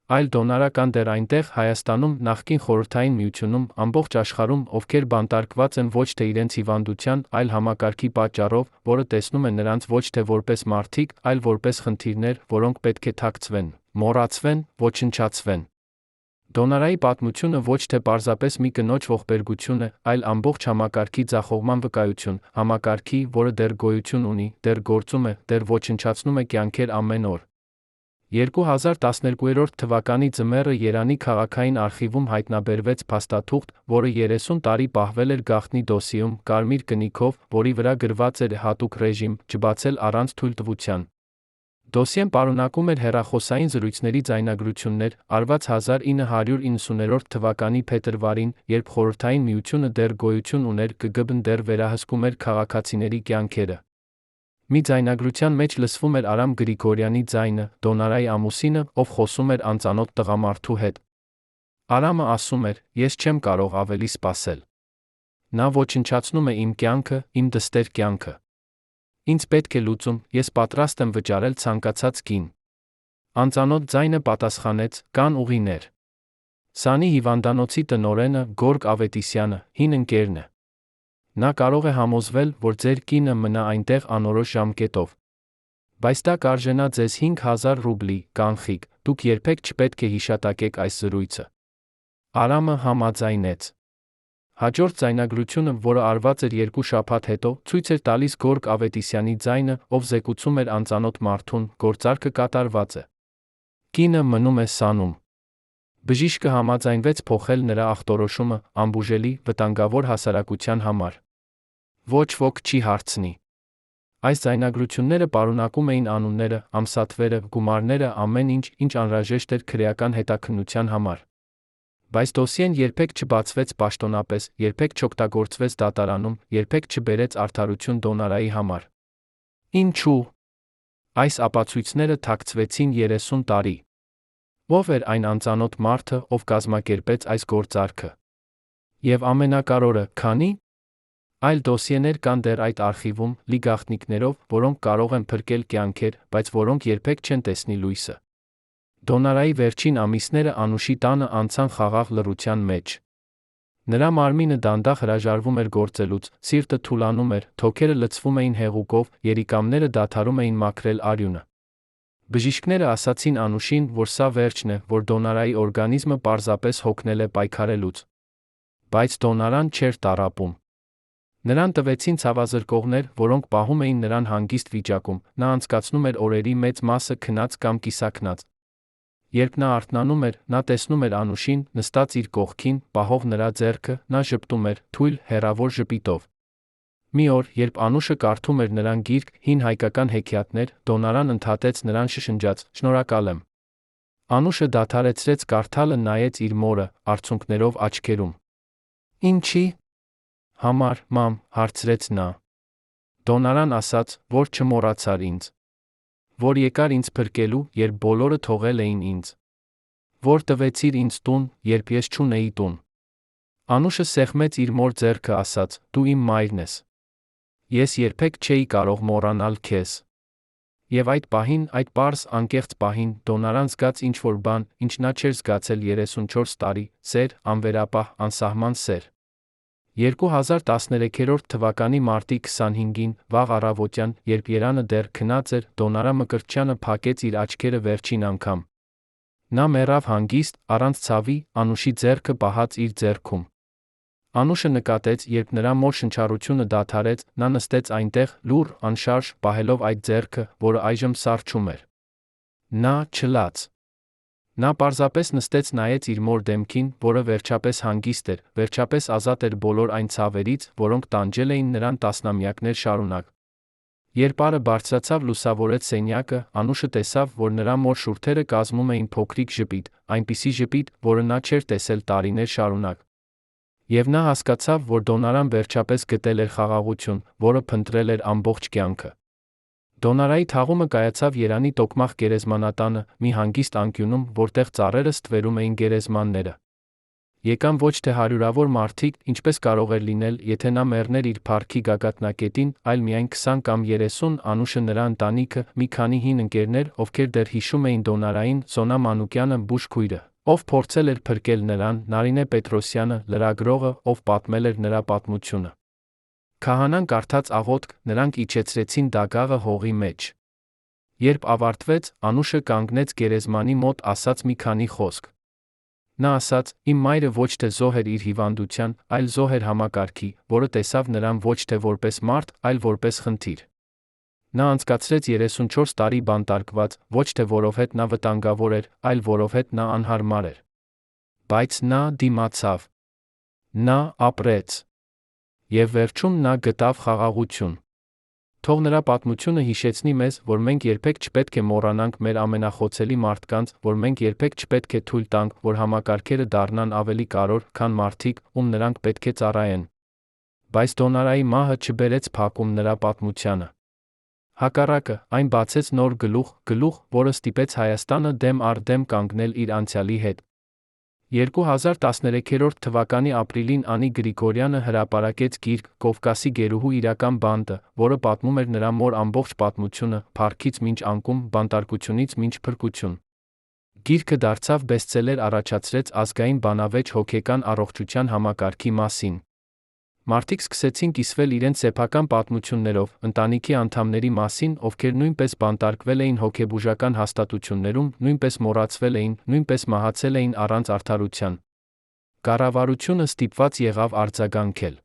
այլ դոնարա կան դեռ այնտեղ, Հայաստանում, նախկին Խորհրդային Միությունում, ամբողջ աշխարհում, ովքեր բանտարկված են ոչ թե իրենց հիվանդության, այլ համակարգի պատճառով, որը տեսնում է նրանց ոչ թե որպես մարդիկ, այլ որպես խնդիրներ, որոնք պետք է թաքցվեն, մոռացվեն, ոչնչացվեն։ Դոնարայի պատմությունը ոչ թե պարզապես մի կնոջ ողբերգություն է, այլ ամբողջ համակարգի ձախողման վկայություն, համակարգի, որը դեռ գոյություն ունի, դեռ գործում է, դեռ ոչնչացնում է կյանքեր ամեն օր։ 2012 թվականի ձմեռը Երանի քաղաքային արխիվում հայտնաբերվեց փաստաթուղթ, որը 30 տարի պահվել էր գաղտնի դոսիեում, կարմիր կնիքով, որի վրա գրված էր հատուկ ռեժիմ, չբացել առանց թույլտվության։ Դոսիեն պարունակում էր հեռախոսային զրույցների ձայնագրություններ, արված 1990 թվականի փետրվարին, երբ Խորհրդային Միությունը դեռ գոյություն ուներ, ԿԳԲ-ն դեռ վերահսկում էր քաղաքացիների կյանքերը։ Մի ձայնագրության մեջ լսվում էր Արամ Գրիգորյանի ձայնը, Դոնարայի ամուսինը, ով խոսում էր անծանոթ տղամարդու հետ։ Արամը ասում էր. «Ես չեմ կարող ավելի սպասել։ Նա ոչնչացնում է իմ կյանքը, իմ դստեր կյանքը։ Ինձ պետք է լուծում, ես պատրաստ եմ վճարել ցանկացած գին»։ Անծանոթ ձայնը պատասխանեց. «Կան ուղիներ»։ Սանի հիվանդանոցի տնօրենը, Գորգ Ավետիսյանը, հին ընկերն է։ Նա կարող է համոզվել, որ ձեր կինը մնա այնտեղ անորոշ ժամկետով։ Բայց դա կարժենա ձեզ 5000 ռուբլի, կանխիկ, դուք երբեք չպետք է հիշատակեք այս զրույցը։ Արամը համաձայնեց։ Հաջորդ ձայնագրությունը, որը արված էր 2 շաբաթ հետո, ցույց էր տալիս Գորգ Ավետիսյանի ձայնը, ով զեկուցում էր անծանոթ մարդուն, գործարքը կատարված է։ Կինը մնում է սանում։ Բժիշկը համաձայնվեց փոխել նրա ախտորոշումը անբուժելի վտանգավոր հասարակության համար։ Ոչ ոք չի հարցնի։ Այս ձայնագրությունները պարունակում էին անունները, ամսաթվերը, գումարները, ամեն ինչ, ինչ անհրաժեշտ էր քրեական հետաքննության համար։ Բայց դոսիեն երբեք չբացվեց պաշտոնապես, երբեք չօգտագործվեց դատարանում, երբեք չբերեց արդարություն Դոնարայի համար։ Ինչու՞։ Այս ապացույցները թաքցվեցին 30 տարի։ Ո՞վ էր այն անծանոթ մարդը, ով կազմակերպեց այս գործարքը։ Եվ ամենակարևորը, քանի՞ այլ դոսիեներ կան դեռ այդ արխիվում, լի գաղտնիքներով, որոնք կարող են փրկել կյանքեր, բայց որոնք երբեք չեն տեսնի լույսը։ Դոնարայի վերջին ամիսները Անուշի տանը անցան խաղաղ լռության մեջ։ Նրա մարմինը դանդաղ հրաժարվում էր գործելուց, սիրտը թուլանում էր, թոքերը լցվում էին հեղուկով, երիկամները դադարում էին մաքրել արյունը։ Բժիշկները ասացին Անուշին, որ սա վերջն է, որ Դոնարայի օրգանիզմը պարզապես հոգնել է պայքարելուց։ Բայց Դոնարան չէր տառապում։ Նրան տվեցին ցավազրկողներ, որոնք պահում էին նրան հանգիստ վիճակում, նա անցկացնում էր օրերի մեծ մասը քնած կամ կիսաքնած։ Երբ նա արթնանում էր, նա տեսնում էր Անուշին, նստած իր կողքին, պահող նրա ձեռքը, նա ժպտում էր, թույլ, հեռավոր ժպիտով։ Մի օր, երբ Անուշը կարդում էր նրան գիրք, հին հայկական հեքիաթներ, Դոնարան ընդհատեց նրան շշնջաց. «Շնորհակալ եմ»։ Անուշը դադարեցրեց կարդալը, նայեց իր մորը, արցունքներով աչքերում։ «Ինչի՞ համար, մամ», հարցրեց նա։ Դոնարան ասաց, որ չմոռացար ինձ։ Որ եկար ինձ փրկելու, երբ բոլորը թողել էին ինձ։ Որ տվեցիր ինձ տուն, երբ ես չունեի տուն։ Անուշը սեղմեց իր մոր ձեռքը, ասաց. «Դու իմ մայրն ես։ Ես երբեք չէի կարող մոռանալ քեզ»։ Եվ այդ պահին, այդ պարզ, անկեղծ պահին, Դոնարան զգաց ինչ-որ բան, ինչ նա չէր զգացել 34 տարի, սեր, անվերապահ, անսահման սեր։ 2013 թվականի մարտի 25-ին, վաղ առավոտյան, երբ Երանը դեռ քնած էր, Դոնարա Մկրտչյանը փակեց իր աչքերը վերջին անգամ։ Նա մեռավ հանգիստ, առանց ցավի, Անուշի ձեռքը պահած իր ձեռքում։ Անուշը նկատեց, երբ նրա մոր շնչառությունը դադարեց, նա նստեց այնտեղ, լուռ, անշարժ, պահելով այդ ձեռքը, որը այժմ սառչում էր։ Նա չլաց։ Նա պարզապես նստեց, նայեց իր մոր դեմքին, որը վերջապես հանգիստ էր, վերջապես ազատ էր բոլոր այն ցավերից, որոնք տանջել էին նրան տասնամյակներ շարունակ։ Երբ առը բարձրացավ, լուսավորեց սենյակը, Անուշը տեսավ, որ նրա մոր շուրթերը կազմում էին փոքրիկ ժպիտ, այնպիսի ժպիտ, որը նա չէր տեսել տարիներ շարունակ։ Եվ նա հասկացավ, որ Դոնարան վերջապես գտել էր խաղաղություն, որը փնտրել էր ամբողջ կյանքը։ Դոնարայի թաղումը կայացավ Երանի տոկմաղ գերեզմանատանը, մի հանգիստ անկյունում, որտեղ ծառերը ստվերում էին գերեզմանները։ Եկան ոչ թե հարյուրավոր մարդիկ, ինչպես կարող էր լինել, եթե նա մեռներ իր փառքի գագաթնակետին, այլ միայն 20 կամ 30, Անուշը, նրա ընտանիքը, մի քանի հին ընկերներ, ովքեր դեռ հիշում էին Դոնարային, Սոնա Մանուկյանը, բուժքույրը, ով փորձել էր փրկել նրան, Նարինե Պետրոսյանը, լրագրողը, ով պատմել էր նրա պատմությունը։ Քահանան կարդաց աղոթք, նրանք իջեցրեցին դագաղը հողի մեջ։ Երբ ավարտվեց, Անուշը կանգնեց գերեզմանի մոտ, ասաց մի քանի խոսք։ Նա ասաց. «Իմ մայրը ոչ թե զոհ էր իր հիվանդության, այլ զոհ էր համակարգի, որը տեսավ նրան ոչ թե որպես մարդ, այլ որպես խնդիր։ Նա անցկացրեց 34 տարի բանտարկված, ոչ թե որովհետև նա վտանգավոր էր, այլ որովհետև նա անհարմար էր։ Բայց նա դիմացավ։ Նա ապրեց։ Եվ վերջում նա գտավ խաղաղություն։ Թող նրա պատմությունը հիշեցնի մեզ, որ մենք երբեք չպետք է մոռանանք մեր ամենախոցելի մարդկանց, որ մենք երբեք չպետք է թույլ տանք, որ համակարգերը դառնան ավելի կարևոր, քան մարդիկ, ում նրանք պետք է ծառայեն։ Բայց Դոնարայի մահը չբերեց փակում նրա պատմությանը։ Հակառակը, այն բացեց նոր գլուխ, որը ստիպեց Հայաստանը դեմ առ դեմ կանգնել իր անցյալի հետ։ 2013 թվականի ապրիլին Անի Գրիգորյանը հրապարակեց գիրք «Կովկասի գերուհու իրական բանտը», որը պատմում էր նրա մոր ամբողջ պատմությունը, փառքից մինչ անկում, բանտարկությունից մինչ փրկություն։ Գիրքը դարձավ բեսթսելեր, առաջացրեց ազգային բանավեճ հոգեկան առողջության համակարգի մասին։ Մարդիկ սկսեցին կիսվել իրենց սեփական պատմություններով, ընտանիքի անդամների մասին, ովքեր նույնպես բանտարկվել էին հոգեբուժական հաստատություններում, նույնպես մոռացվել էին, նույնպես մահացել էին առանց արդարության։ Կառավարությունը ստիպված եղավ արձագանքել։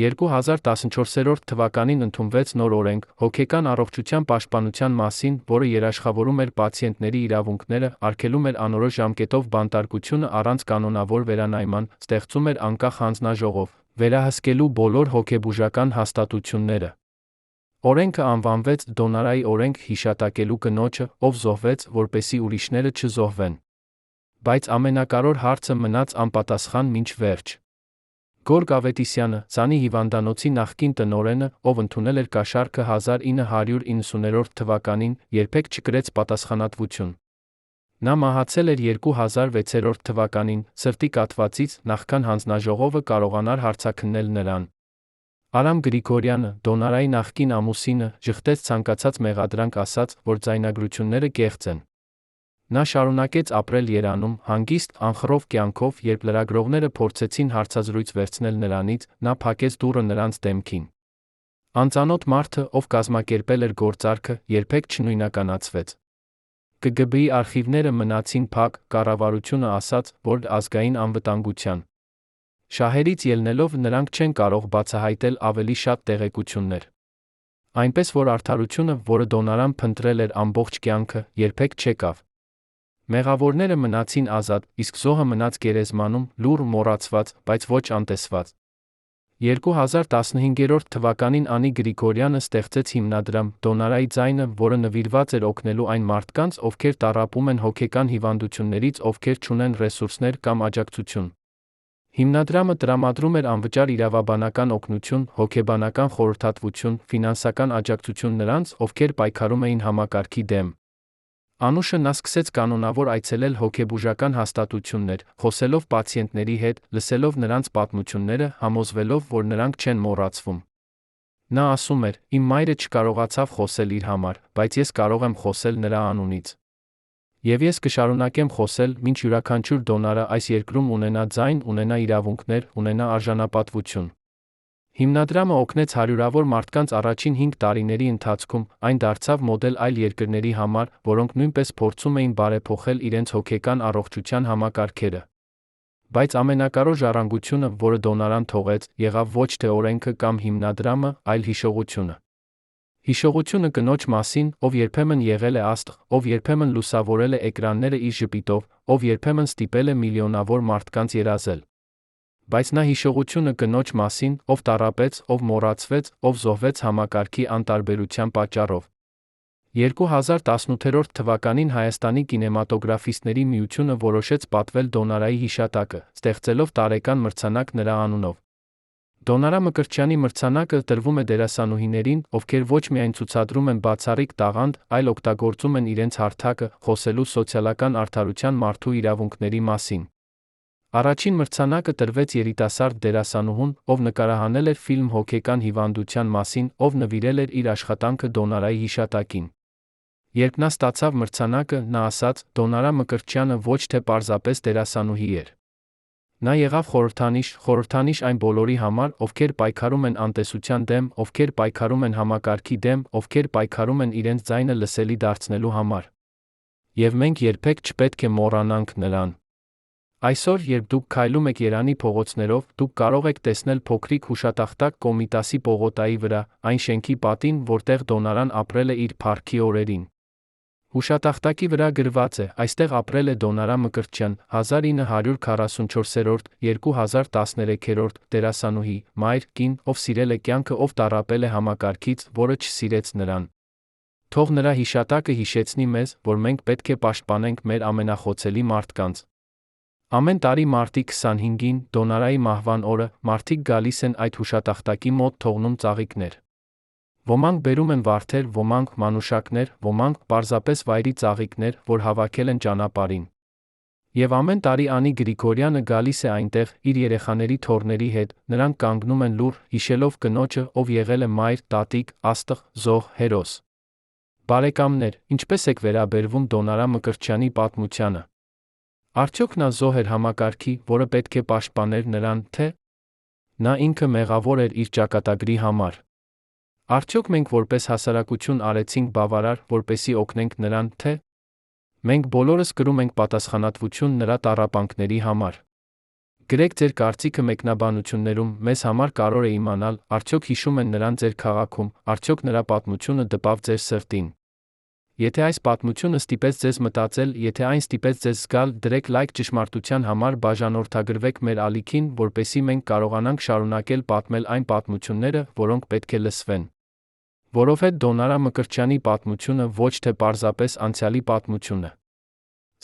2014 թվականին ընդունվեց նոր օրենք հոգեկան առողջության պաշտպանության մասին, որը երաշխավորում էր պացիենտների իրավունքները, արգելում էր անորոշ ժամկետով բանտարկությունը առանց կանոնավոր վերանայման, ստեղծում էր անկախ հանձնաժողով, վերահսկելու բոլոր հոգեբուժական հաստատությունները։ Օրենքը անվանվեց Դոնարայի օրենք հիշատակելու կնոջը, ով զոհվեց, որպեսզի ուրիշները չզոհվեն։ Բայց ամենակարևոր հարցը մնաց անպատասխան մինչ վերջ։ Գորգ Ավետիսյանը, Ծանի հիվանդանոցի նախկին տնօրենը, ով ընդունել էր կաշառքը 1990 թվականին, երբեք չկրեց պատասխանատվություն։ Նա մահացել էր 2006 թվականին, սրտի կաթվածից, նախքան հանձնաժողովը կարողանար հարցաքննել նրան։ Արամ Գրիգորյանը, Դոնարայի նախկին ամուսինը, ժխտեց ցանկացած մեղադրանք ասաց, որ ձայնագրությունները կեղծ են։ Նա շարունակեց ապրել Երանում, հանգիստ, անխռով կյանքով, երբ լրագրողները փորձեցին հարցազրույց վերցնել նրանից, նա փակեց դուռը նրանց դեմքին։ Անծանոթ մարդը, ով կազմակերպել էր գործարքը, երբեք չնույնականացվեց։ ԿԳԲ-ի արխիվները մնացին փակ, կառավարությունը ասաց, որ ազգային անվտանգության շահերից ելնելով նրանք չեն կարող բացահայտել ավելի շատ տեղեկություններ։ Այնպես որ արդարությունը, որը Դոնարան փնտրել էր ամբողջ կյանքը, երբեք չեկավ։ Մեղավորները մնացին ազատ, իսկ զոհը մնաց գերեզմանում, լուռ մոռացված, բայց ոչ անտեսված։ 2015 թվականին Անի Գրիգորյանը ստեղծեց հիմնադրամ «Դոնարայի ձայնը», որը նվիրված էր օգնելու այն մարդկանց, ովքեր տառապում են հոգեկան հիվանդություններից, ովքեր չունեն ռեսուրսներ կամ աջակցություն։ Հիմնադրամը տրամադրում էր անվճար իրավաբանական օգնություն, հոգեբանական խորհրդատվություն, ֆինանսական աջակցություն նրանց, ովքեր պայքարում էին համակարգի դեմ։ Անուշը նա սկսեց կանոնավոր այցելել հոգեբուժական հաստատություններ, խոսելով պացիենտների հետ, լսելով նրանց պատմությունները, համոզվելով, որ նրանք չեն մոռացվում։ Նա ասում էր. «Իմ մայրը չկարողացավ խոսել իր համար, բայց ես կարող եմ խոսել նրա անունից։ Եվ ես կշարունակեմ խոսել, մինչ յուրաքանչյուր դոնարը այս երկրում ունենա ձայն, ունենա իրավունքներ, ունենա արժանապատվություն»։ Հիմնադրամը օգնեց հարյուրավոր մարդկանց առաջին 5 տարիների ընթացքում, այն դարձավ մոդել այլ երկրների համար, որոնք նույնպես փորձում էին բարեփոխել իրենց հոգեկան առողջության համակարգերը։ Բայց ամենակարևոր ժառանգությունը, որը Դոնարան թողեց, եղավ ոչ թե օրենքը կամ հիմնադրամը, այլ հիշողությունը։ Հիշողությունը կնոջ մասին, ով երբեմն եղել է աստղ, ով երբեմն լուսավորել է էկրանները իր ժպիտով, ով երբեմն ստիպել է միլիոնավոր մարդկանց երազել։ Բայց նա հիշողությունը կնոջ մասին, ով տառապեց, ով մոռացվեց, ով զոհվեց համակարգի անտարբերության պատճառով։ 2018 թվականին Հայաստանի կինեմատոգրաֆիստների միությունը որոշեց պատվել Դոնարայի հիշատակը, ստեղծելով տարեկան մրցանակ նրա անունով։ Դոնարա Մկրտչյանի մրցանակը տրվում է դերասանուհիներին, ովքեր ոչ միայն ցուցադրում են բացառիկ տաղանդ, այլ օգտագործում են իրենց հարթակը, խոսելու սոցիալական արդարության մարդու իրավունքների մասին։ Առաջին մրցանակը տրվեց երիտասարդ դերասանուհուն, ով նկարահանել էր ֆիլմ հոգեկան հիվանդության մասին, ով նվիրել էր իր աշխատանքը Դոնարայի հիշատակին։ Երբ նա ստացավ մրցանակը, նա ասաց. «Դոնարա Մկրտչյանը ոչ թե պարզապես դերասանուհի էր։ Նա եղավ խորհրդանիշ այն բոլորի համար, ովքեր պայքարում են անտեսության դեմ, ովքեր պայքարում են համակարգի դեմ, ովքեր պայքարում են իրենց ձայնը լսելի դարձնելու համար։ Եվ մենք երբեք չպետք է մոռանանք նրան»։ Այսօր, երբ դուք քայլում եք Երանի փողոցներով, դուք կարող եք տեսնել փոքրիկ հուշատախտակ Կոմիտասի պողոտայի վրա, այն շենքի պատին, որտեղ Դոնարան ապրել է իր փառքի օրերին։ Հուշատախտակի վրա գրված է. «Այստեղ ապրել է Դոնարա Մկրտչյան, 1944-2013 դերասանուհի, մայր, կին, ով սիրել է կյանքը, ով տառապել է համակարգից, որը չսիրեց նրան։ Թող նրա հիշատակը հիշեցնի մեզ, որ մենք պետք է պաշտպանենք մեր ամենախոցելի մարդկանց»։ Ամեն տարի մարտի 25-ին, Դոնարայի մահվան օրը, մարդիկ գալիս են այդ հուշատախտակի մոտ թողնում ծաղիկներ։ Ոմանք բերում են վարդեր, ոմանք մանուշակներ, ոմանք պարզապես վայրի ծաղիկներ, որ հավաքել են ճանապարհին։ Եվ ամեն տարի Անի Գրիգորյանը գալիս է այնտեղ իր երեխաների թոռների հետ, նրանք կանգնում են լուռ, հիշելով կնոջը, ով եղել է մայր, տատիկ, աստղ, զոհ, հերոս։ Բարեկամներ, ինչպես եք վերաբերվում Դոնարա Մկրտչյանի պատմությանը։ Արդյոք նա զոհ էր համակարգի, որը պետք է պաշտպաներ նրան, թե՞ նա ինքը մեղավոր էր իր ճակատագրի համար։ Արդյոք մենք որպես հասարակություն արեցինք բավարար, որպեսզի օգնենք նրան, թե՞ մենք բոլորս կրում ենք պատասխանատվություն նրա տառապանքների համար։ Գրեք ձեր կարծիքը մեկնաբանություններում, մեզ համար կարող է իմանալ, արդյոք հիշում են նրան ձեր քաղաքում, արդյոք նրա պատմությունը դպավ ձեր սրտին։ Եթե այս պատմությունը ստիպեց ձեզ մտածել, եթե այն ստիպեց ձեզ զգալ, դրեք լայք ճշմարտության համար բաժանորդագրվեք մեր ալիքին, որպեսզի մենք կարողանանք շարունակել պատմել այն պատմությունները, որոնք պետք է լսվեն։ Որովհետև Դոնարա Մկրտչյանի պատմությունը ոչ թե պարզապես անցյալի պատմություն է։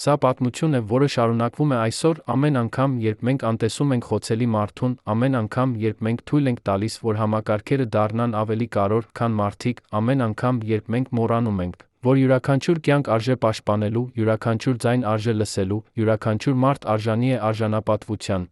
Սա պատմություն է, որը շարունակվում է այսօր, ամեն անգամ, երբ մենք անտեսում ենք խոցելի մարդուն, ամեն անգամ, երբ մենք թույլ ենք տալիս, որ համակարգերը դառնան ավելի կարևոր, քան մարդիկ, ամեն անգամ, երբ մենք մոռանում ենք, որ յուրաքանչյուր կյանք արժե պաշտպանելու, յուրաքանչյուր ձայն արժե լսելու, յուրաքանչյուր մարդ արժանի է արժանապատվության,